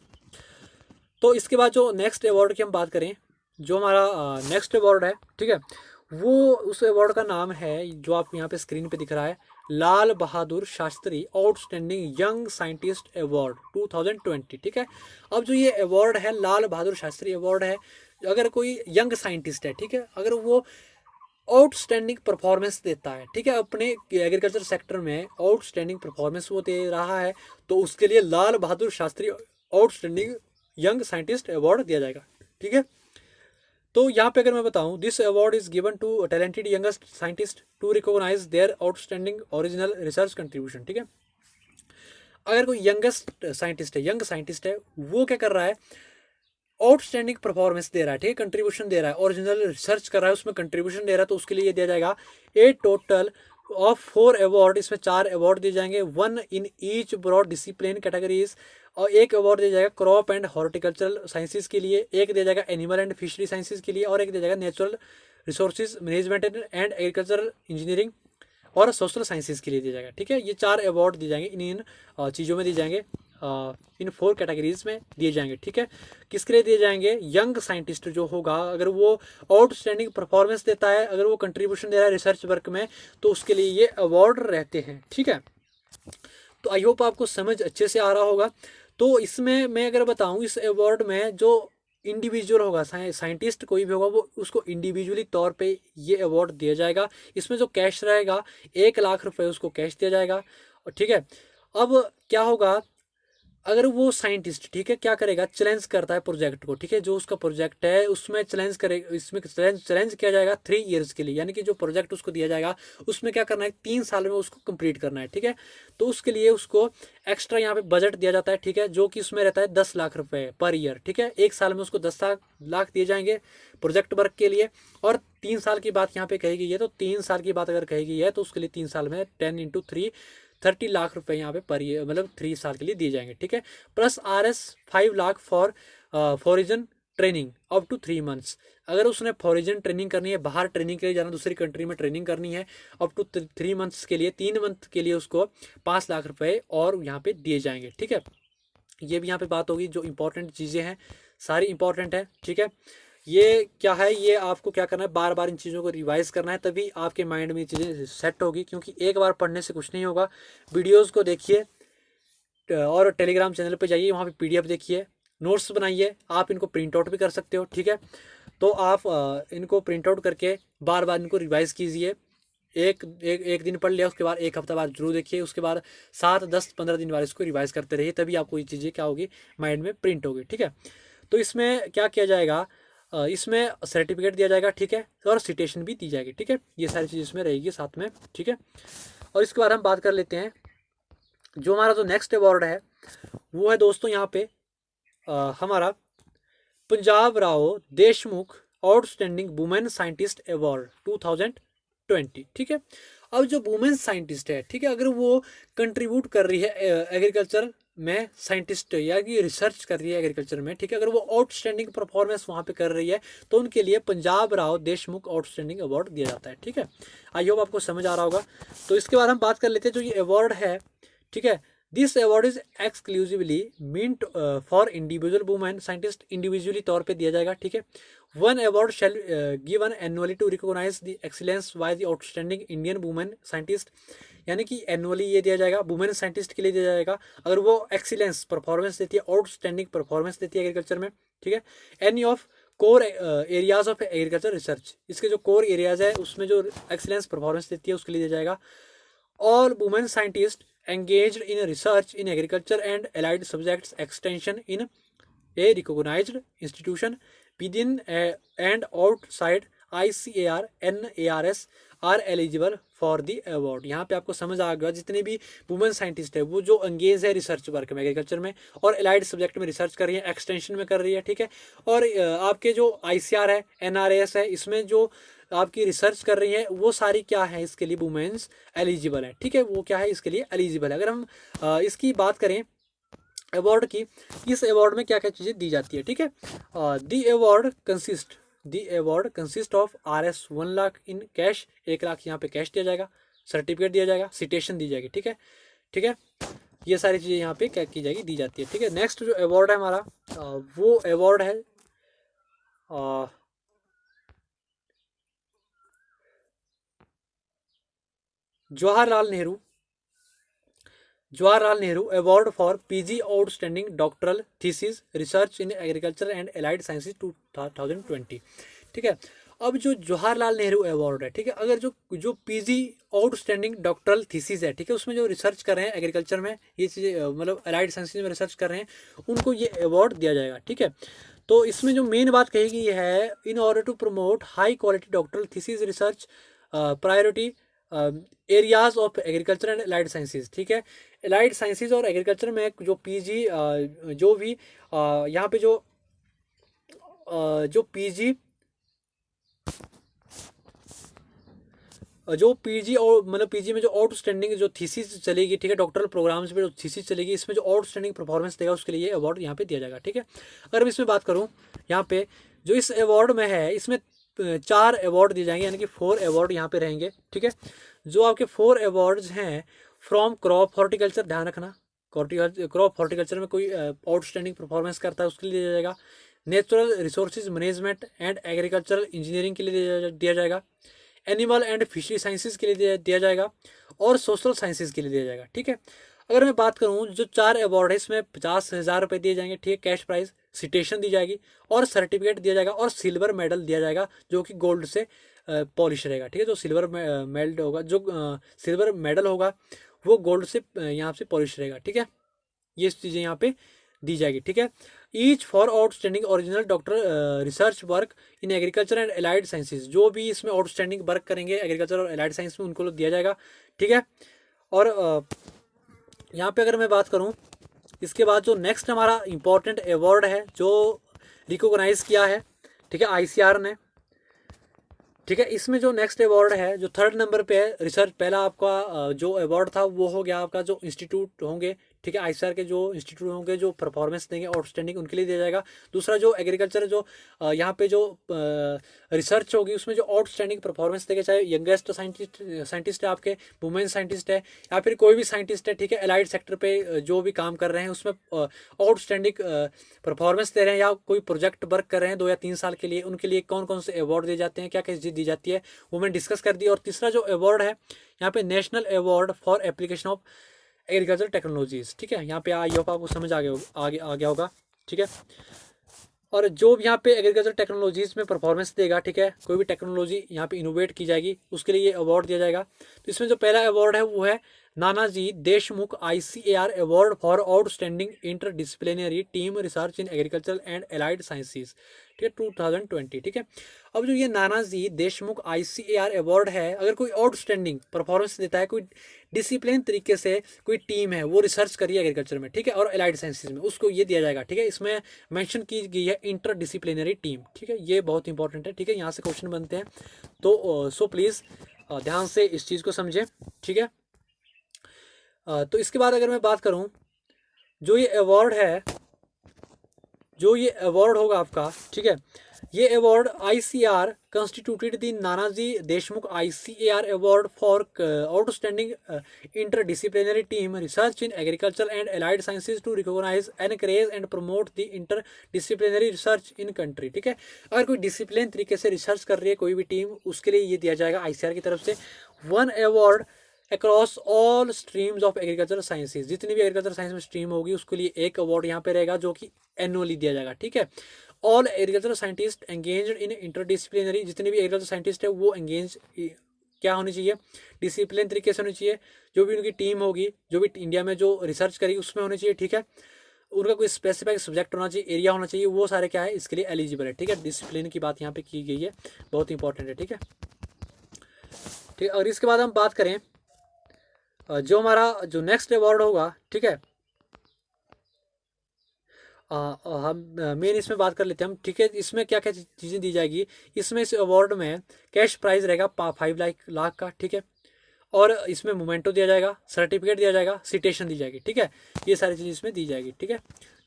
तो इसके बाद जो नेक्स्ट अवार्ड की हम बात करें, जो हमारा नेक्स्ट अवार्ड है, ठीक है, वो उस अवार्ड का नाम है जो आप यहाँ पे स्क्रीन पे दिख रहा है, Lal Bahadur Shastri outstanding young scientist award 2020, ठीक है। अब जो ये अवार्ड है लाल बहादुर शास्त्री अवार्ड है, अगर कोई यंग साइंटिस्ट है, ठीक है, अगर वो आउटस्टैंडिंग परफॉर्मेंस देता है, ठीक है, अपने एग्रीकल्चर सेक्टर में आउटस्टैंडिंग परफॉर्मेंस वो दे रहा है, तो उसके लिए Lal Bahadur Shastri outstanding young scientist award दिया जाएगा, ठीक है। तो यहाँ पे अगर मैं बताऊँ, this award is given to talented youngest scientist to recognize their outstanding original research contribution, ठीक है। अगर कोई यंगेस्ट साइंटिस्ट है, यंग साइंटिस्ट है, वो क्या कर रहा है, आउटस्टैंडिंग परफॉर्मेंस दे रहा है, ठीक है, कंट्रीब्यूशन दे रहा है, ओरिजिनल रिसर्च कर रहा है, उसमें कंट्रीब्यूशन दे रहा है, तो उसके लिए ये दिया जाएगा ए टोटल ऑफ 4 अवार्ड, इसमें 4 अवार्ड दिए जाएंगे, 1 in each broad discipline categories, और एक अवार्ड दिया जाएगा क्रॉप एंड हॉर्टिकल्चरल साइंसेज के लिए, एक दिया जाएगा एनिमल एंड फिशरी साइंसेज के लिए, और एक दिया जाएगा natural resources management and agricultural engineering और सोशल साइंसेज के लिए दिया जाएगा, ठीक है। ये 4 अवार्ड दिए जाएंगे, इन चीज़ों में दिए जाएंगे, इन 4 कैटेगरीज में दिए जाएंगे, ठीक है। किसके लिए दिए जाएंगे, यंग साइंटिस्ट जो होगा, अगर वो आउटस्टैंडिंग परफॉर्मेंस देता है, अगर वो कंट्रीब्यूशन दे रहा है रिसर्च वर्क में, तो उसके लिए ये अवार्ड रहते हैं, ठीक है। तो आई होप आपको समझ अच्छे से आ रहा होगा। तो इसमें मैं अगर बताऊं, इस अवार्ड में जो इंडिविजुअल होगा, साइंटिस्ट कोई भी होगा, वो उसको इंडिविजुअली तौर पे ये अवार्ड दिया जाएगा। इसमें जो कैश रहेगा 1 लाख रुपए उसको कैश दिया जाएगा, और ठीक है। अब क्या होगा, अगर वो साइंटिस्ट, ठीक है, क्या करेगा, चैलेंज करता है प्रोजेक्ट को, ठीक है, जो उसका प्रोजेक्ट है उसमें चैलेंज करेगा, इसमें चैलेंज किया जाएगा 3 ईयर्स के लिए, यानी कि जो प्रोजेक्ट उसको दिया जाएगा उसमें क्या करना है, 3 साल में उसको कंप्लीट करना है, ठीक है। तो उसके लिए उसको एक्स्ट्रा यहाँ पे बजट दिया जाता है, ठीक है, जो कि उसमें रहता है 10 लाख रुपए पर ईयर, ठीक है। 1 साल में उसको 10 लाख दिए जाएंगे प्रोजेक्ट वर्क के लिए, और 3 साल की बात यहाँ पे कहेगी है, तो 3 साल की बात अगर कहेगी है तो उसके लिए 3 साल में 10 × 3 30 लाख रुपए यहाँ पे पर ईयर, मतलब 3 साल के लिए दिए जाएंगे, ठीक है। Plus RS 5 lakh for foreign training up to 3 months, अगर उसने फॉरिजन ट्रेनिंग करनी है, बाहर ट्रेनिंग के लिए जाना, दूसरी कंट्री में ट्रेनिंग करनी है, अप टू 3 मंथ्स के लिए, 3 मंथ के लिए उसको 5 लाख रुपए और यहाँ पे दिए जाएंगे, ठीक है। ये भी यहाँ पे बात होगी, जो इंपॉर्टेंट चीज़ें हैं सारी इंपॉर्टेंट है, ठीक है। ये क्या है, ये आपको क्या करना है, बार बार इन चीज़ों को रिवाइज करना है, तभी आपके माइंड में ये चीज़ें सेट होगी, क्योंकि एक बार पढ़ने से कुछ नहीं होगा। वीडियोस को देखिए और टेलीग्राम चैनल पे जाइए, वहाँ पे PDF देखिए, नोट्स बनाइए, आप इनको प्रिंट आउट भी कर सकते हो, ठीक है। तो आप इनको प्रिंट आउट करके बार बार इनको रिवाइज कीजिए, एक दिन पढ़ लिया, उसके बाद 1 हफ्ता बाद जरूर देखिए, उसके बाद 7, 10, 15 दिन बाद इसको रिवाइज करते रहिए, तभी आपको ये चीज़ें क्या होगी, माइंड में प्रिंट होगी, ठीक है। तो इसमें क्या किया जाएगा, इसमें सर्टिफिकेट दिया जाएगा, ठीक है, और सिटेशन भी दी जाएगी, ठीक है। ये सारी चीज़ इसमें रहेगी साथ में, ठीक है। और इसके बाद हम बात कर लेते हैं, जो हमारा जो नेक्स्ट अवार्ड है वो है दोस्तों यहाँ पे हमारा Punjab Rao Deshmukh outstanding women scientist award 2020, ठीक है। अब जो वुमेन साइंटिस्ट है, ठीक है, अगर वो कंट्रीब्यूट कर रही है एग्रीकल्चर में, साइंटिस्ट या कि रिसर्च कर रही है एग्रीकल्चर में, ठीक है, अगर वो आउटस्टैंडिंग परफॉर्मेंस वहाँ पे कर रही है, तो उनके लिए पंजाब राव देशमुख आउटस्टैंडिंग अवार्ड दिया जाता है, ठीक है। आई होप आपको समझ आ रहा होगा। तो इसके बाद हम बात कर लेते हैं जो ये अवार्ड है, ठीक है, this award is exclusively meant for individual women scientist, individually तौर पे दिया जाएगा, ठीक है। 1 award shall given annually to recognise the excellence by the outstanding Indian women scientist, यानी कि एनुअली ये दिया जाएगा, वुमेन साइंटिस्ट के लिए दिया जाएगा, अगर वो एक्सीलेंस परफॉर्मेंस देती है, आउटस्टैंडिंग परफॉर्मेंस देती है एग्रीकल्चर में, ठीक है। Any of core areas of agriculture research, इसके जो कोर एरियाज है उसमें जो एक्सीलेंस परफॉर्मेंस देती है उसके लिए दिया जाएगा। All women scientist engaged in research in agriculture and allied subjects extension in a recognized institution within and outside ICAR NARS are eligible for the award. यहाँ पे आपको समझ आ गया जितने भी वुमेन साइंटिस्ट है वो जो अंगेज है रिसर्च वर्क में एग्रीकल्चर में और एलाइड सब्जेक्ट में रिसर्च कर रही है, एक्सटेंशन में कर रही है, ठीक है। और आपके जो ICAR है NRAS है इसमें जो आपकी रिसर्च कर रही है वो सारी क्या है इसके लिए वुमेन्स एलिजिबल है, ठीक है। वो क्या है इसके लिए एलिजिबल है। अगर हम इसकी बात करें अवार्ड की, इस अवार्ड में क्या क्या चीज़ें दी जाती है, ठीक है। The award consist of RS 1 lakh in cash, 1 lakh यहाँ पे कैश दिया जाएगा, सर्टिफिकेट दिया जाएगा, सिटेशन दी जाएगी, ठीक है, ठीक है। ये सारी चीज़ें यहाँ पे क्या की जाएगी, दी जाती है, ठीक है। नेक्स्ट जो अवार्ड है हमारा वो अवार्ड है Jawaharlal Nehru award for PG outstanding doctoral thesis research in agriculture and allied sciences 2020, ठीक है। अब जो जवाहरलाल नेहरू अवार्ड है, ठीक है, अगर जो PG आउटस्टैंडिंग डॉक्टरल थीसिस है, ठीक है, उसमें जो रिसर्च कर रहे हैं एग्रीकल्चर में ये चीज़ें मतलब एलाइड साइंसेज में रिसर्च कर रहे हैं उनको ये अवार्ड दिया जाएगा, ठीक है। तो इसमें जो मेन बात कही गई है, in order to promote high quality doctoral thesis research priority areas of agriculture and allied sciences, ठीक है। एलाइड साइंसेज और एग्रीकल्चर में जो PG जो भी यहाँ पे जो PG और मतलब PG में जो आउटस्टैंडिंग जो थीसिस चलेगी, ठीक है, डॉक्टरल प्रोग्राम्स में जो थीसिस चलेगी इसमें जो आउटस्टैंडिंग परफॉर्मेंस देगा उसके लिए अवार्ड यहाँ पे दिया जाएगा, ठीक है। अगर मैं इसमें बात करूँ यहाँ पे जो इस अवार्ड में है इसमें 4 अवार्ड दिए जाएंगे, यानी कि 4 अवार्ड यहाँ पे रहेंगे, ठीक है। जो आपके 4 अवार्ड्स हैं फ्रॉम क्रॉप हॉर्टिकल्चर, ध्यान रखना क्रॉप हॉर्टिकल्चर में कोई आउटस्टैंडिंग परफॉर्मेंस करता है उसके लिए दिया जाएगा। Natural resources management and agricultural engineering के लिए दिया जाएगा। एनिमल एंड फिशरी साइंसेज के लिए दिया जाएगा और सोशल साइंसेज के लिए दिया जाएगा, ठीक है। अगर मैं बात करूँ जो 4 अवार्ड है इसमें 50,000 रुपये दिए जाएंगे, ठीक है, कैश प्राइज, सिटेशन दी जाएगी और सर्टिफिकेट दिया जाएगा और सिल्वर मेडल दिया जाएगा जो कि गोल्ड से पॉलिश रहेगा, ठीक है। जो सिल्वर मेडल होगा सिल्वर मेडल होगा वो गोल्ड से यहाँ से पॉलिश रहेगा, ठीक है। ये चीज़ें यहाँ पे दी जाएगी, ठीक है। Each for outstanding original doctor research work in agriculture and allied sciences, जो भी इसमें आउटस्टैंडिंग वर्क करेंगे एग्रीकल्चर और एलाइड साइंस में उनको दिया जाएगा, ठीक है। और यहाँ पे अगर मैं बात करूँ इसके बाद जो नेक्स्ट हमारा इंपॉर्टेंट अवार्ड है जो रिकॉग्नाइज किया है, ठीक है, ICAR ने, ठीक है। इसमें जो नेक्स्ट अवार्ड है जो 3rd नंबर पे है रिसर्च, पहला आपका जो अवार्ड था वो हो गया आपका जो इंस्टीट्यूट होंगे, ठीक है, ICAR के जो इंस्टीट्यूट होंगे जो परफॉर्मेंस देंगे आउटस्टैंडिंग उनके लिए दिया जाएगा। दूसरा जो एग्रीकल्चर जो यहाँ पे जो रिसर्च होगी उसमें जो आउटस्टैंडिंग परफॉर्मेंस देंगे, चाहे यंगेस्ट साइंटिस्ट है आपके, वुमेन साइंटिस्ट है या फिर कोई भी साइंटिस्ट है, ठीक है, एलाइड सेक्टर पे जो भी काम कर रहे हैं उसमें आउटस्टैंडिंग परफॉर्मेंस दे रहे हैं या कोई प्रोजेक्ट वर्क कर रहे हैं 2 या 3 साल के लिए, उनके लिए कौन कौन से अवार्ड दिए जाते हैं, क्या क्या चीज़ दी जाती है वो मैंने डिस्कस कर दी। और तीसरा जो अवार्ड है यहाँ पे national award for application of agriculture technologies, ठीक है। यहाँ पे आई होप आपको समझ आ गया होगा, ठीक है। और जो भी यहाँ पे एग्रीकल्चर टेक्नोलॉजीज में परफॉर्मेंस देगा, ठीक है, कोई भी टेक्नोलॉजी यहाँ पे इनोवेट की जाएगी उसके लिए ये अवार्ड दिया जाएगा। तो इसमें जो पहला अवार्ड है वो है Nanaji Deshmukh ICAR award for outstanding interdisciplinary team research in agriculture and allied sciences, ठीक है, 2020, ठीक है। अब जो ये नानाजी देशमुख ICAR अवार्ड है, अगर कोई आउटस्टैंडिंग परफॉर्मेंस देता है, कोई डिसिप्लिन तरीके से कोई टीम है वो रिसर्च करिए एग्रीकल्चर में, ठीक है, और एलाइड साइंसेज में, उसको ये दिया जाएगा, ठीक है। इसमें मेंशन की गई है इंटरडिसिप्लिनरी टीम, ठीक है, ये बहुत इंपॉर्टेंट है, ठीक है, यहाँ से क्वेश्चन बनते हैं। तो सो प्लीज़ ध्यान से इस चीज़ को समझें, ठीक है। तो इसके बाद अगर मैं बात करूँ जो ये अवार्ड होगा आपका, ठीक है, ये award ICAR constituted the Nanaji Deshmukh ICAR award for outstanding interdisciplinary team research in agriculture and allied sciences to recognize encourage and promote the interdisciplinary research in country, ठीक है। अगर कोई डिसिप्लिन तरीके से रिसर्च कर रही है कोई भी टीम उसके लिए ये दिया जाएगा ICAR की तरफ से 1 award across all streams of agriculture sciences, जितनी भी एग्रीकल्चर साइंस में स्ट्रीम होगी उसके लिए 1 अवार्ड यहाँ पे रहेगा जो कि एनुअली दिया जाएगा, ठीक है। All agriculture scientist engaged in interdisciplinary, जितने भी एग्रीकल्चर साइंटिस्ट है वो एंगेज क्या होनी चाहिए, डिसिप्लिन तरीके से होनी चाहिए, जो भी उनकी टीम होगी जो भी इंडिया में जो रिसर्च करेगी उसमें होनी चाहिए, ठीक है। उनका कोई स्पेसिफिक सब्जेक्ट होना चाहिए, एरिया होना चाहिए, वो सारे क्या है इसके लिए एलिजिबल है। ठीक है, डिसिप्लिन की बात यहाँ पे की गई है, बहुत इंपॉर्टेंट है। ठीक है, ठीक है। और इसके बाद हम बात करें जो हमारा जो नेक्स्ट अवार्ड होगा, ठीक है, हम मेन इसमें बात कर लेते हैं हम। ठीक है, इसमें क्या क्या चीज़ें दी जाएगी। इसमें इस अवार्ड में कैश प्राइज रहेगा 5 लाख का। ठीक है, और इसमें मोमेंटो दिया जाएगा, सर्टिफिकेट दिया जाएगा, सिटेशन दी जाएगी। ठीक है, ये सारी चीज़ इसमें दी जाएगी। ठीक है,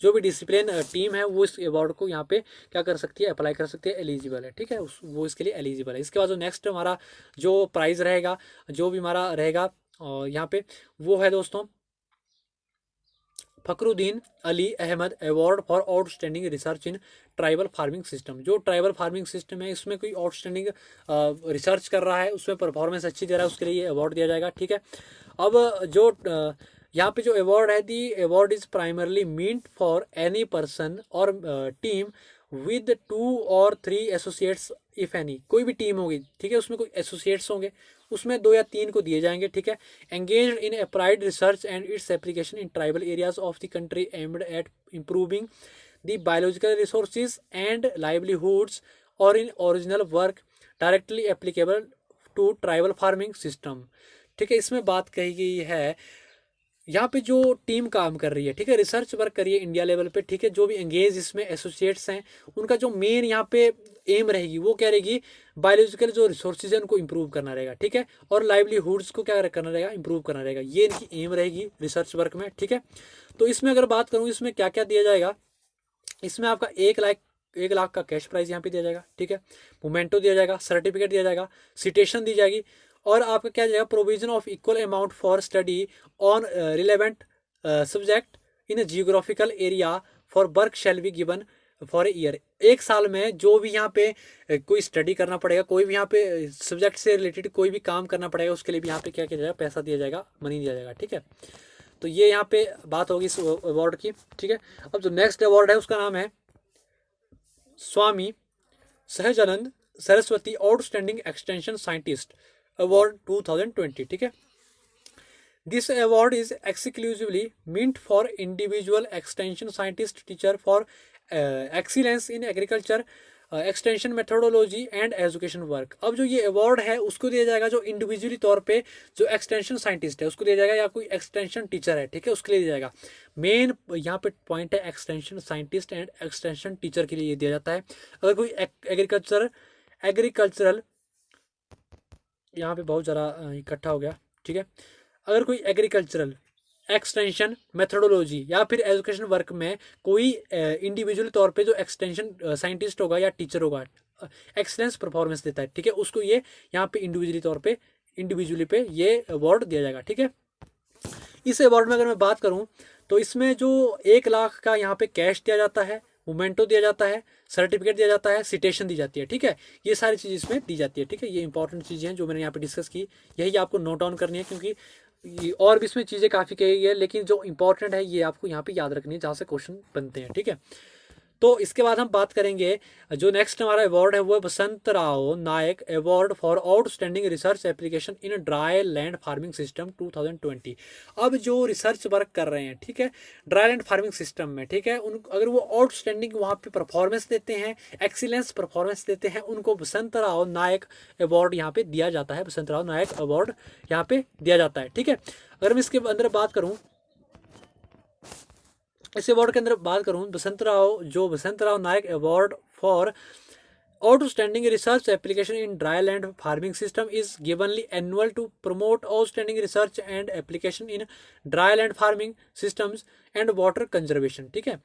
जो भी डिसिप्लिन टीम है वो इस अवार्ड को यहाँ पे क्या कर सकती है, अप्लाई कर सकती है, एलिजिबल है। ठीक है, वो इसके लिए एलिजिबल है। इसके बाद जो नेक्स्ट हमारा जो प्राइज़ रहेगा, जो भी हमारा रहेगा यहाँ पे, वो है दोस्तों Fakhruddin Ali Ahmed award for outstanding research in tribal farming system. जो ट्राइबल फार्मिंग सिस्टम है इसमें कोई आउटस्टैंडिंग रिसर्च कर रहा है, उसमें परफॉर्मेंस अच्छी दे रहा है, उसके लिए ये अवार्ड दिया जाएगा। ठीक है, अब जो यहाँ पे जो अवार्ड है, the award is primarily meant for any person और टीम विद 2 और 3 एसोसिएट्स इफ एनी। कोई भी टीम होगी, ठीक है, उसमें कोई एसोसिएट्स होंगे, उसमें 2 या 3 को दिए जाएंगे। ठीक है, engaged in applied research and its application in tribal areas of the country aimed at improving the biological resources and livelihoods or in original work directly applicable to tribal farming system। ठीक है, इसमें बात कही गई है यहाँ पे जो टीम काम कर रही है, ठीक है, रिसर्च वर्क कर रही है इंडिया लेवल पे। ठीक है, जो भी एंगेज इसमें एसोसिएट्स हैं, उनका जो मेन यहाँ पे एम रहेगी वो क्या रहेगी, बायोलॉजिकल जो रिसोर्सेज है उनको इंप्रूव करना रहेगा। ठीक है, और लाइवलीहुड्स को क्या करना रहेगा, इंप्रूव करना रहेगा, ये इनकी एम रहेगी रिसर्च वर्क में। ठीक है, तो इसमें अगर बात करूँ इसमें क्या क्या दिया जाएगा, इसमें आपका 1 लाख का कैश प्राइज यहाँ पे दिया जाएगा। ठीक है, मोमेंटो दिया जाएगा, सर्टिफिकेट दिया जाएगा, सिटेशन दी जाएगी, और आपका क्या जाएगा, provision of equal amount for study on relevant subject in geographical area for work shall be given for a year. 1 साल में जो भी यहाँ पे कोई स्टडी करना पड़ेगा, कोई भी यहाँ पे सब्जेक्ट से रिलेटेड कोई भी काम करना पड़ेगा, उसके लिए भी यहाँ पे क्या किया जाएगा, पैसा दिया जाएगा, मनी दिया जाएगा। ठीक है, तो ये यहाँ पे बात होगी इस अवार्ड की। ठीक है, अब जो नेक्स्ट अवार्ड है उसका नाम है Swami Sahajanand Saraswati outstanding extension scientist award 2020। ठीक है, this award is exclusively meant for individual extension scientist teacher for excellence in agriculture extension methodology and education work. अब जो ये अवार्ड है उसको दिया जाएगा जो इंडिविजुअली तौर पे जो एक्सटेंशन साइंटिस्ट है उसको दिया जाएगा, या कोई एक्सटेंशन टीचर है, ठीक है, उसके लिए दिया जाएगा। मेन यहाँ पे पॉइंट है extension scientist and extension teacher के लिए ये दिया जाता है। अगर कोई एग्रीकल्चरल यहाँ पे बहुत ज़्यादा इकट्ठा हो गया। ठीक है, अगर कोई एग्रीकल्चरल एक्सटेंशन मेथोडोलॉजी या फिर एजुकेशन वर्क में कोई इंडिविजुअल तौर पे जो एक्सटेंशन साइंटिस्ट होगा या टीचर होगा, एक्सलेंस परफॉर्मेंस देता है, ठीक है, उसको ये यहाँ पे इंडिविजुअली पे ये अवार्ड दिया जाएगा। ठीक है, इस अवार्ड में अगर मैं बात करूँ तो इसमें जो 1 लाख का यहाँ पे कैश दिया जाता है, मोमेंटो दिया जाता है, सर्टिफिकेट दिया जाता है, सिटेशन दी जाती है। ठीक है, ये सारी चीज़ इसमें दी जाती है। ठीक है, ये इंपॉर्टेंट चीज़ें हैं जो मैंने यहाँ पे डिस्कस की, यही आपको नोट डाउन करनी है, क्योंकि और भी इसमें चीज़ें काफ़ी कही गई है, लेकिन जो इंपॉर्टेंट है ये आपको यहाँ पे याद रखनी है जहाँ से क्वेश्चन बनते हैं। ठीक है, तो इसके बाद हम बात करेंगे जो नेक्स्ट हमारा अवार्ड है वो है Basant Rao Naik award for outstanding research application in dry land farming system 2020। अब जो रिसर्च वर्क कर रहे हैं, ठीक है, ड्राई लैंड फार्मिंग सिस्टम में, ठीक है, उन अगर वो आउटस्टैंडिंग वहाँ पे परफॉर्मेंस देते हैं, एक्सीलेंस परफॉर्मेंस देते हैं, उनको बसंत राव नायक अवार्ड यहाँ पे दिया जाता है। बसंत राव नायक अवार्ड यहाँ पे दिया जाता है। ठीक है, अगर मैं इसके अंदर बात करूँ, इस अवार्ड के अंदर बात करूँ, Basant Rao Naik award for outstanding research application in dry land farming system is given annual to promote outstanding research and application in dry land farming systems and water conservation. ठीक है,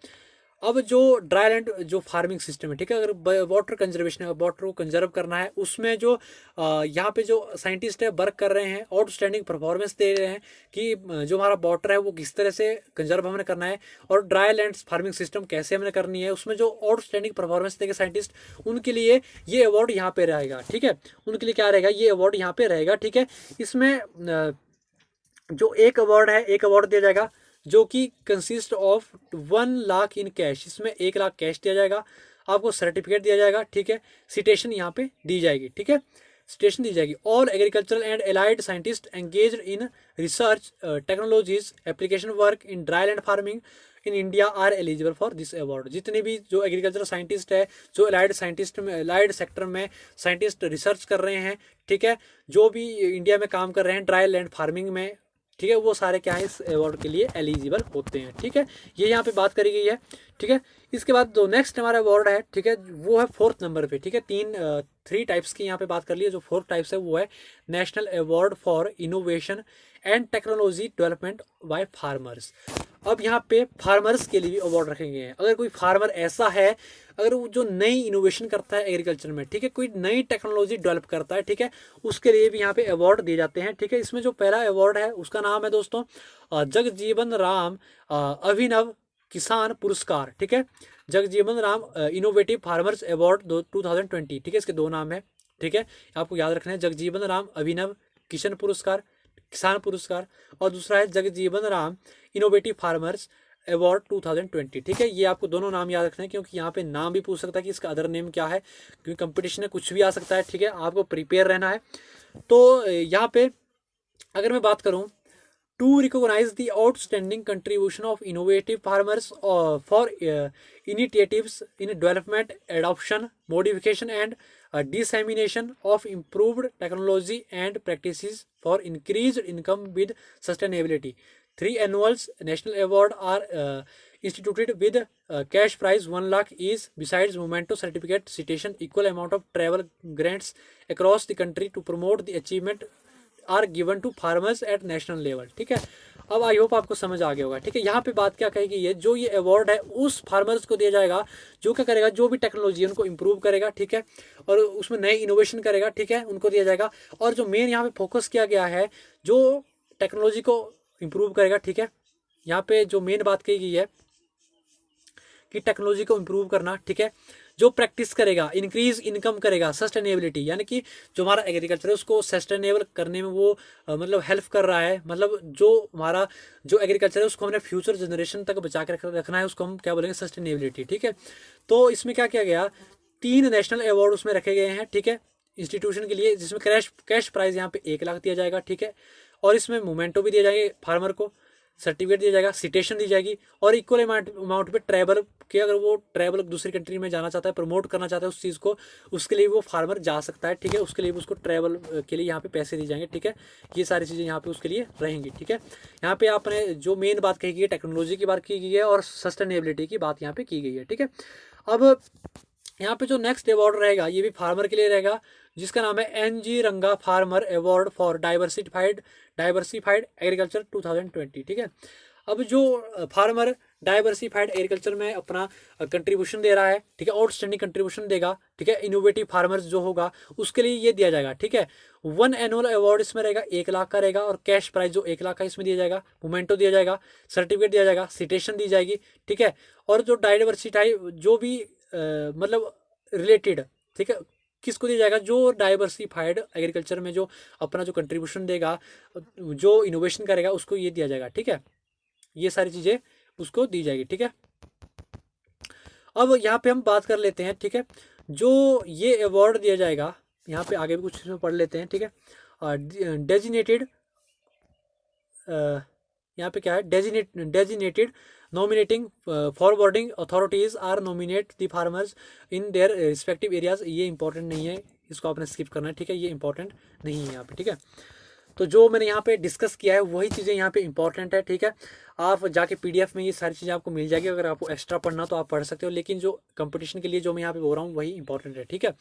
अब जो ड्राई लैंड जो फार्मिंग सिस्टम है, ठीक है, अगर वाटर कंजर्वेशन है, वाटर को कंजर्व करना है, उसमें जो यहाँ पे जो साइंटिस्ट है वर्क कर रहे हैं, आउटस्टैंडिंग परफॉर्मेंस दे रहे हैं कि जो हमारा वाटर है वो किस तरह से कंजर्व हमने करना है और ड्राई लैंड फार्मिंग सिस्टम कैसे हमने करनी है, उसमें जो आउटस्टैंडिंग परफॉर्मेंस देंगे साइंटिस्ट, उनके लिए ये अवार्ड यहाँ पे रहेगा। ठीक है, उनके लिए क्या रहेगा, ये अवार्ड यहाँ पे रहेगा। ठीक है, इसमें जो एक अवार्ड दिया जाएगा जो कि consist of 1 lakh in cash. इसमें 1 लाख कैश दिया जाएगा, आपको सर्टिफिकेट दिया जाएगा। ठीक है, सिटेशन यहाँ पे दी जाएगी। ठीक है, सिटेशन दी जाएगी। All agricultural and allied scientist engage in research technologies application work in dry land farming in India are eligible for this award. जितने भी जो एग्रीकल्चर साइंटिस्ट है, जो अलाइड साइंटिस्ट में, अलाइड सेक्टर में साइंटिस्ट रिसर्च कर रहे हैं, ठीक है, जो भी इंडिया में काम कर रहे हैं ड्राई लैंड फार्मिंग में, ठीक है, वो सारे क्या है इस अवार्ड के लिए एलिजिबल होते हैं। ठीक है, ये यहाँ पे बात करी गई है। ठीक है, इसके बाद जो नेक्स्ट हमारा अवार्ड है, ठीक है, वो है 4th नंबर पे। ठीक है, 3 टाइप्स की यहाँ पे बात कर ली है। जो 4th टाइप्स है वो है national award for innovation and technology development by farmers. अब यहाँ पे फार्मर्स के लिए भी अवार्ड रखे गए हैं। अगर कोई फार्मर ऐसा है, अगर वो जो नई इनोवेशन करता है एग्रीकल्चर में, ठीक है, कोई नई टेक्नोलॉजी डेवलप करता है, ठीक है, उसके लिए भी यहाँ पे अवार्ड दिए जाते हैं। ठीक है, इसमें जो पहला अवार्ड है उसका नाम है दोस्तों जगजीवन राम अभिनव किसान पुरस्कार। ठीक है, Jagjivan Ram innovative farmers award 2020। ठीक है, इसके 2 नाम है। ठीक है, आपको याद रखना है, जगजीवन राम अभिनव किसान पुरस्कार, किसान पुरस्कार, और दूसरा है Jagjivan Ram innovative farmers award 2020। ठीक है, ये आपको दोनों नाम याद रखने हैं, क्योंकि यहाँ पे नाम भी पूछ सकता है कि इसका अदर नेम क्या है, क्योंकि कंपटीशन में कुछ भी आ सकता है। ठीक है, आपको प्रिपेयर रहना है। तो यहाँ पे अगर मैं बात करूँ, to recognize the outstanding contribution of innovative farmers for initiatives in development, adoption, modification and dissemination of improved technology and practices for increased income with sustainability. 3 annual national awards are instituted with cash prize 1 lakh each, besides memento certificate, citation, equal amount of travel grants across the country to promote the achievement are given to farmers at national level. ठीक है, अब आई होप आपको समझ आ गया होगा। ठीक है, यहाँ पे बात क्या कही गई है, जो ये अवार्ड है उस फार्मर्स को दिया जाएगा जो क्या करेगा, जो भी टेक्नोलॉजी उनको इम्प्रूव करेगा, ठीक है, और उसमें नए इनोवेशन करेगा, ठीक है, उनको दिया जाएगा। और जो मेन यहाँ पे फोकस किया गया है, जो टेक्नोलॉजी को इम्प्रूव करेगा, ठीक है, यहाँ पे जो मेन बात कही गई है कि टेक्नोलॉजी को इम्प्रूव करना, ठीक है, जो प्रैक्टिस करेगा, इंक्रीज इनकम करेगा, सस्टेनेबिलिटी, यानी कि जो हमारा एग्रीकल्चर है उसको सस्टेनेबल करने में वो मतलब हेल्प कर रहा है। मतलब जो हमारा जो एग्रीकल्चर है उसको हमने फ्यूचर जनरेशन तक बचा के रखना है, उसको हम क्या बोलेंगे, सस्टेनेबिलिटी। ठीक है, तो इसमें क्या किया गया, 3 नेशनल अवार्ड उसमें रखे गए हैं। ठीक है, इंस्टीट्यूशन के लिए, जिसमें कैश प्राइज यहाँ पे 1 लाख दिया जाएगा। ठीक है, और इसमें मोमेंटो भी दिया जाएगा, फार्मर को सर्टिफिकेट दिया जाएगा, सिटेशन दी जाएगी, और इक्वल अमाउंट पे ट्रैवल कि अगर वो ट्रैवल दूसरी कंट्री में जाना चाहता है, प्रमोट करना चाहता है उस चीज़ को, उसके लिए वो फार्मर जा सकता है। ठीक है, उसके लिए उसको ट्रैवल के लिए यहाँ पे पैसे दिए जाएंगे। ठीक है, ये सारी चीज़ें यहाँ पे उसके लिए रहेंगी। ठीक है, यहाँ पे आपने जो मेन बात कही गई है, टेक्नोलॉजी की बात की गई है और सस्टेनेबिलिटी की बात यहाँ पे की गई है। ठीक है, अब यहाँ पे जो नेक्स्ट अवार्ड रहेगा ये भी फार्मर के लिए रहेगा, जिसका नाम है NG रंगा farmer award for diversified agriculture 2020। ठीक है, अब जो फार्मर डाइवर्सिफाइड एग्रीकल्चर में अपना कंट्रीब्यूशन दे रहा है, ठीक है, आउटस्टैंडिंग कंट्रीब्यूशन देगा, ठीक है, इनोवेटिव फार्मर्स जो होगा उसके लिए ये दिया जाएगा। ठीक है, 1 एनुअल अवार्ड इसमें रहेगा, 1 लाख का रहेगा, और कैश प्राइज जो 1 लाख का इसमें दिया जाएगा, मोमेंटो दिया जाएगा, सर्टिफिकेट दिया जाएगा, सिटेशन दी जाएगी। ठीक है, और जो डाइवर्सिफाइड जो भी मतलब रिलेटेड, ठीक है, किसको दिया जाएगा, जो डाइवर्सिफाइड एग्रीकल्चर में जो अपना जो कंट्रीब्यूशन देगा, जो इनोवेशन करेगा, उसको ये दिया जाएगा। ठीक है, ये सारी चीज़ें उसको दी जाएगी। ठीक है, अब यहाँ पे हम बात कर लेते हैं। ठीक है, जो ये अवार्ड दिया जाएगा, यहाँ पे आगे भी कुछ इसमें पढ़ लेते हैं। ठीक है, डेजिनेटेड, यहाँ पे क्या है, designated nominating forwarding authorities are nominate the farmers in their respective areas. ये इंपॉर्टेंट नहीं है, इसको आपने स्किप करना है। ठीक है, ये इंपॉर्टेंट नहीं है यहाँ पे। ठीक है, तो जो मैंने यहाँ पे डिस्कस किया है वही चीज़ें यहाँ पे इंपॉर्टेंट है। ठीक है, आप जाके PDF में ये सारी चीज़ें आपको मिल जाएगी, अगर आपको एक्स्ट्रा पढ़ना तो आप पढ़ सकते हो, लेकिन जो कंपटीशन के लिए जो मैं यहाँ पे बोल रहा हूँ वही इंपॉर्टेंट है। ठीक है,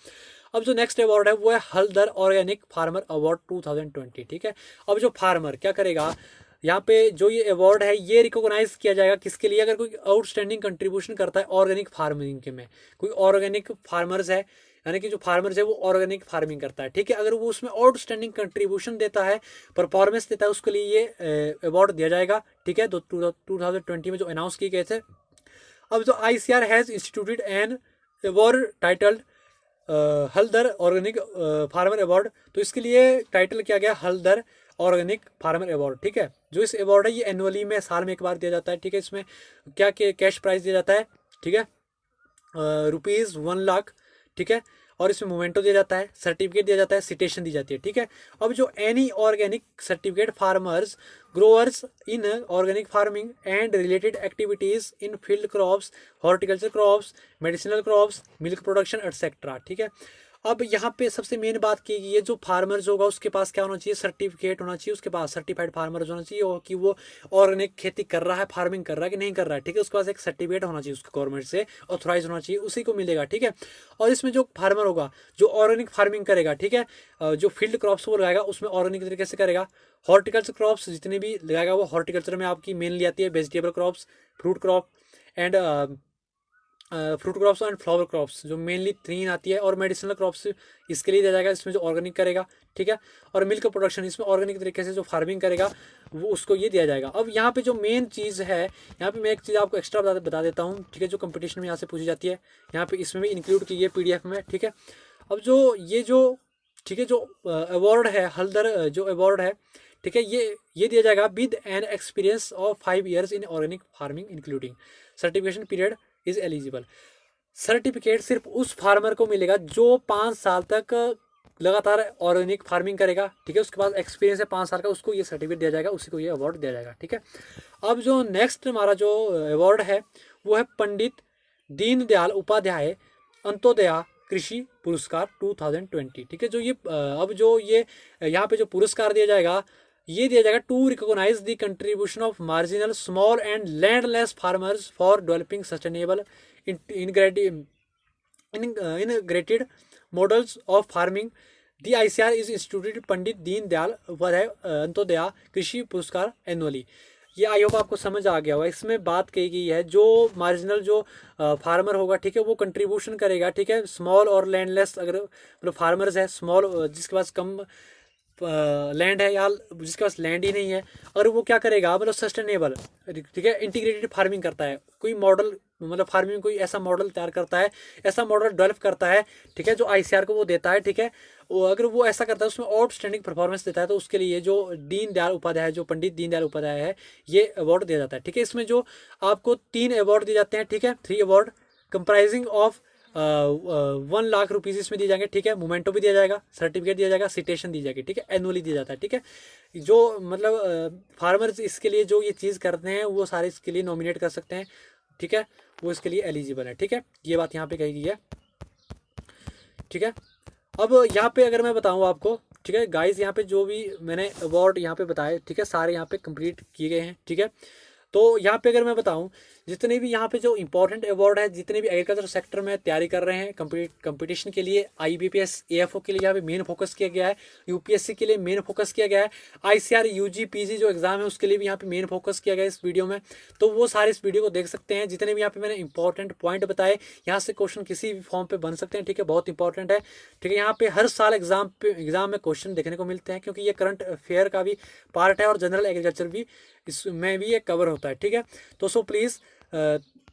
अब जो नेक्स्ट अवार्ड है वो है हलदर ऑर्गेनिक फार्मर अवार्ड 2020। ठीक है, अब जो फार्मर क्या करेगा, यहाँ पे जो ये अवार्ड है ये रिकॉग्नाइज किया जाएगा किसके लिए, अगर कोई आउटस्टैंडिंग कंट्रीब्यूशन करता है ऑर्गेनिक फार्मिंग के में, कोई ऑर्गेनिक फार्मर्स है, यानी कि जो फार्मर्स है वो ऑर्गेनिक फार्मिंग करता है। ठीक है, अगर वो उसमें आउटस्टैंडिंग कंट्रीब्यूशन देता है, परफॉर्मेंस देता है, उसके लिए ये अवार्ड दिया जाएगा। ठीक है, तो 2020 में जो अनाउंस किए गए थे। अब जो ICR has instituted an award titled Haldar organic farmer award, तो इसके लिए टाइटल किया गया हलदर ऑर्गेनिक फार्मर अवार्ड। ठीक है, जो इस अवार्ड है ये एनुअली में साल में 1 बार दिया जाता है। ठीक है, इसमें क्या कैश प्राइज दिया जाता है, ठीक है, ₹1 लाख। ठीक है, और इसमें मोमेंटो दिया जाता है, सर्टिफिकेट दिया जाता है, सिटेशन दी जाती है, ठीक है। अब जो any organic certificate farmers growers in organic farming and related activities in field crops, horticulture crops, medicinal crops, milk production etcetera, ठीक है। अब यहाँ पे सबसे मेन बात की गई है, जो फार्मर्स होगा उसके पास क्या होना चाहिए, सर्टिफिकेट होना चाहिए, उसके पास सर्टिफाइड फार्मर्स होना चाहिए, और कि वो ऑर्गेनिक खेती कर रहा है, फार्मिंग कर रहा है कि नहीं कर रहा है, ठीक है। उसके पास एक सर्टिफिकेट होना चाहिए, उसको गवर्नमेंट से ऑथोराइज होना चाहिए, उसी को मिलेगा, ठीक है। और इसमें जो फार्मर होगा जो ऑर्गेनिक फार्मिंग करेगा, ठीक है, जो फील्ड क्रॉप्स वो लगाएगा उसमें ऑर्गेनिक तरीके से करेगा। हॉर्टिकल्चर क्रॉप्स जितने भी लगाएगा वो हॉर्टिकल्चर में आपकी मेनली आती है vegetable crops, fruit crop and fruit crops and flower crops, जो मेनली 3 आती है। और मेडिसिनल क्रॉप्स इसके लिए दिया जाएगा, इसमें जो ऑर्गेनिक करेगा, ठीक है। और मिल्क प्रोडक्शन इसमें ऑर्गेनिक तरीके से जो फार्मिंग करेगा वो उसको ये दिया जाएगा। अब यहाँ पे जो मेन चीज़ है, यहाँ पे मैं एक चीज़ आपको एक्स्ट्रा बता देता हूँ, ठीक है, जो कंपटीशन में यहाँ से पूछी जाती है, यहाँ पे इसमें भी इंक्लूड की है PDF में, ठीक है। अब जो ये जो ठीक है जो अवार्ड है हल्दर जो अवार्ड है, ठीक है, ये दिया जाएगा with an experience of 5 years in organic farming including certification period is eligible. Certificate सिर्फ उस फार्मर को मिलेगा जो 5 साल तक लगातार ऑर्गेनिक फार्मिंग करेगा, ठीक है, उसके पास एक्सपीरियंस है 5 साल का, उसको ये सर्टिफिकेट दिया जाएगा, उसी को ये अवार्ड दिया जाएगा, ठीक है। अब जो नेक्स्ट हमारा जो अवार्ड है वो है पंडित दीनदयाल उपाध्याय अंत्योदया कृषि पुरस्कार 2020, ठीक है। जो ये अब जो ये यहाँ पे जो पुरस्कार दिया जाएगा, ये दिया जाएगा to recognise the contribution of marginal small and landless farmers for developing sustainable integrated models of farming. The ICR is instituted Pandit Deendayal Upadhyay Antyodaya Krishi Puraskar annually. ये आई होप आपको समझ आ गया होगा। इसमें बात कही गई है जो मार्जिनल जो फार्मर होगा, ठीक है, वो कंट्रीब्यूशन करेगा, ठीक है, स्मॉल और लैंडलेस अगर मतलब फार्मर्स है, स्मॉल जिसके पास कम लैंड है या जिसके पास लैंड ही नहीं है, और वो क्या करेगा मतलब सस्टेनेबल, ठीक है, इंटीग्रेटेड फार्मिंग करता है, कोई मॉडल मतलब फार्मिंग कोई ऐसा मॉडल तैयार करता है, ऐसा मॉडल डेवलप करता है, ठीक है, जो ICR को वो देता है, ठीक है। अगर वो ऐसा करता है उसमें आउटस्टैंडिंग परफॉर्मेंस देता है तो उसके लिए जो दीनदयाल उपाध्याय जो पंडित दीनदयाल उपाध्याय है ये अवार्ड दिया जाता है, ठीक है। इसमें जो आपको 3 अवार्ड दिए जाते हैं, ठीक है, 3 award comprising of 1 lakh rupees इसमें दिए जाएंगे, ठीक है। मोमेंटो भी दिया जाएगा, सर्टिफिकेट दिया जाएगा, सिटेशन दी जाएगी, ठीक है, एनुअली दिया जाता है, ठीक है। जो मतलब फार्मर्स इसके लिए जो ये चीज़ करते हैं वो सारे इसके लिए नॉमिनेट कर सकते हैं, ठीक है, वो इसके लिए एलिजिबल है, ठीक है। ये बात यहाँ पे कही गई है, ठीक है। अब यहाँ पे अगर मैं बताऊँ आपको, ठीक है गाइस, यहाँ पे जो भी मैंने अवार्ड यहाँ पे बताए, ठीक है, सारे यहाँ पे कंप्लीट किए गए हैं, ठीक है। तो यहाँ पे अगर मैं बताऊँ जितने भी यहाँ पे जो इंपॉर्टेंट अवार्ड है, जितने भी एग्रीकल्चर सेक्टर में तैयारी कर रहे हैं कंपटीशन के लिए, IBPS AFO के लिए यहाँ पे मेन फोकस किया गया है, UPSC के लिए मेन फोकस किया गया है, ICR UG PG जो एग्जाम है उसके लिए भी यहाँ पे मेन फोकस किया गया है इस वीडियो में। तो वो सारे इस वीडियो को देख सकते हैं, जितने भी यहाँ पे मैंने इंपॉर्टेंट पॉइंट बताए, यहाँ से क्वेश्चन किसी भी फॉर्म पे बन सकते हैं, ठीक है, बहुत इंपॉर्टेंट है, ठीक है। यहाँ पे हर साल एग्जाम में क्वेश्चन देखने को मिलते हैं, क्योंकि ये करंट अफेयर का भी पार्ट है और जनरल एग्रीकल्चर भी इसमें भी ये कवर होता है, ठीक है। तो सो प्लीज़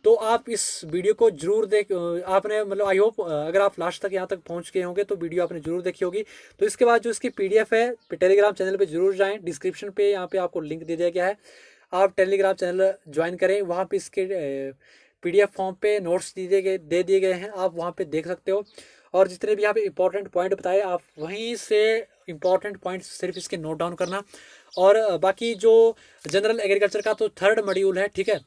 तो आप इस वीडियो को जरूर देख, आपने मतलब आई होप अगर आप लास्ट तक यहाँ तक पहुँच गए होंगे तो वीडियो आपने जरूर देखी होगी। तो इसके बाद जो इसकी PDF है टेलीग्राम चैनल पे जरूर जाएं, डिस्क्रिप्शन पे यहाँ पे आपको लिंक दे दिया गया है, आप टेलीग्राम चैनल ज्वाइन करें, वहाँ पे इसके PDF फॉर्म पे नोट्स दे दिए गए हैं, आप वहाँ पे देख सकते हो। और जितने भी यहाँ पे इंपॉर्टेंट पॉइंट बताए आप वहीं से इंपॉर्टेंट पॉइंट सिर्फ इसके नोट डाउन करना। और बाकी जो जनरल एग्रीकल्चर का तो 3rd मॉड्यूल है, ठीक है,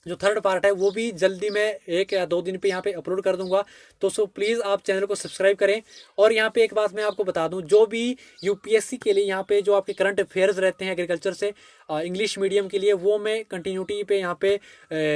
जो 3rd पार्ट है वो भी जल्दी मैं 1 या 2 दिन पे यहाँ पे अपलोड कर दूंगा। तो सो प्लीज़ आप चैनल को सब्सक्राइब करें। और यहाँ पे एक बात मैं आपको बता दूं, जो भी UPSC के लिए यहाँ पे जो आपके करंट अफेयर्स रहते हैं एग्रीकल्चर से इंग्लिश मीडियम के लिए, वो मैं कंटिन्यूटी पे यहाँ पे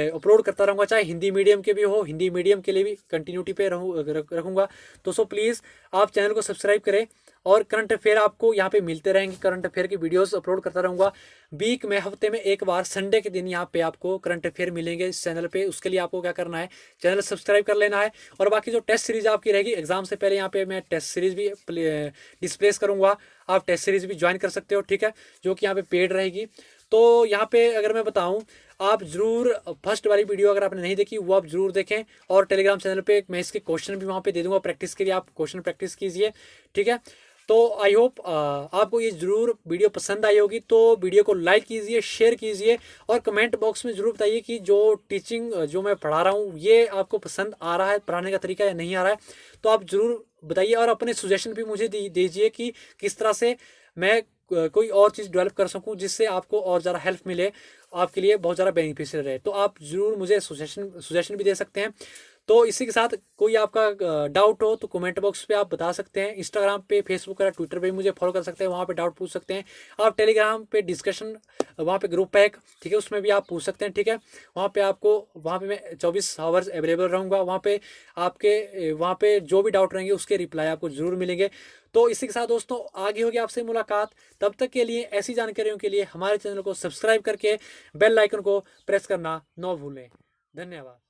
अपलोड करता रहूँगा, चाहे हिंदी मीडियम के भी हो, हिंदी मीडियम के लिए भी कंटिन्यूटी पे रखूँगा। तो सो प्लीज़ आप चैनल को सब्सक्राइब करें और करंट अफेयर आपको यहाँ पे मिलते रहेंगे, करंट अफेयर की वीडियोस अपलोड करता रहूँगा वीक में, हफ्ते में एक बार संडे के दिन यहाँ पे आपको करंट अफेयर मिलेंगे इस चैनल पे। उसके लिए आपको क्या करना है, चैनल सब्सक्राइब कर लेना है। और बाकी जो टेस्ट सीरीज आपकी रहेगी एग्जाम से पहले, यहाँ पे मैं टेस्ट सीरीज भी डिस्प्लेस करूँगा, आप टेस्ट सीरीज भी ज्वाइन कर सकते हो, ठीक है, जो कि यहाँ पे पेड रहेगी। तो यहाँ पे अगर मैं बताऊँ, आप जरूर फर्स्ट वाली वीडियो अगर आपने नहीं देखी वो आप जरूर देखें, और टेलीग्राम चैनल पे मैं इसके क्वेश्चन भी वहाँ पे दे दूँगा प्रैक्टिस के लिए, आप क्वेश्चन प्रैक्टिस कीजिए, ठीक है। तो आई होप आपको ये ज़रूर वीडियो पसंद आई होगी। तो वीडियो को लाइक कीजिए, शेयर कीजिए और कमेंट बॉक्स में ज़रूर बताइए कि जो टीचिंग जो मैं पढ़ा रहा हूँ ये आपको पसंद आ रहा है, पढ़ाने का तरीका या नहीं आ रहा है। तो आप ज़रूर बताइए और अपने सजेशन भी मुझे दीजिए कि किस तरह से मैं कोई और चीज़ डेवलप कर सकूं जिससे आपको और ज़्यादा हेल्प मिले, आपके लिए बहुत ज़्यादा बेनिफिशियल रहे। तो आप ज़रूर मुझे सजेशन भी दे सकते हैं। तो इसी के साथ कोई आपका डाउट हो तो कमेंट बॉक्स पे आप बता सकते हैं। इंस्टाग्राम पे, फेसबुक या ट्विटर पे मुझे फॉलो कर सकते हैं, वहाँ पे डाउट पूछ सकते हैं। आप टेलीग्राम पे डिस्कशन, वहाँ पे ग्रुप है एक, ठीक है, उसमें भी आप पूछ सकते हैं, ठीक है। वहाँ पे मैं 24 आवर्स अवेलेबल रहूँगा। वहाँ पे जो भी डाउट रहेंगे उसके रिप्लाई आपको जरूर मिलेंगे। तो इसी के साथ दोस्तों आगे होगी आपसे मुलाकात। तब तक के लिए ऐसी जानकारियों के लिए हमारे चैनल को सब्सक्राइब करके बेल आइकन को प्रेस करना ना भूलें। धन्यवाद।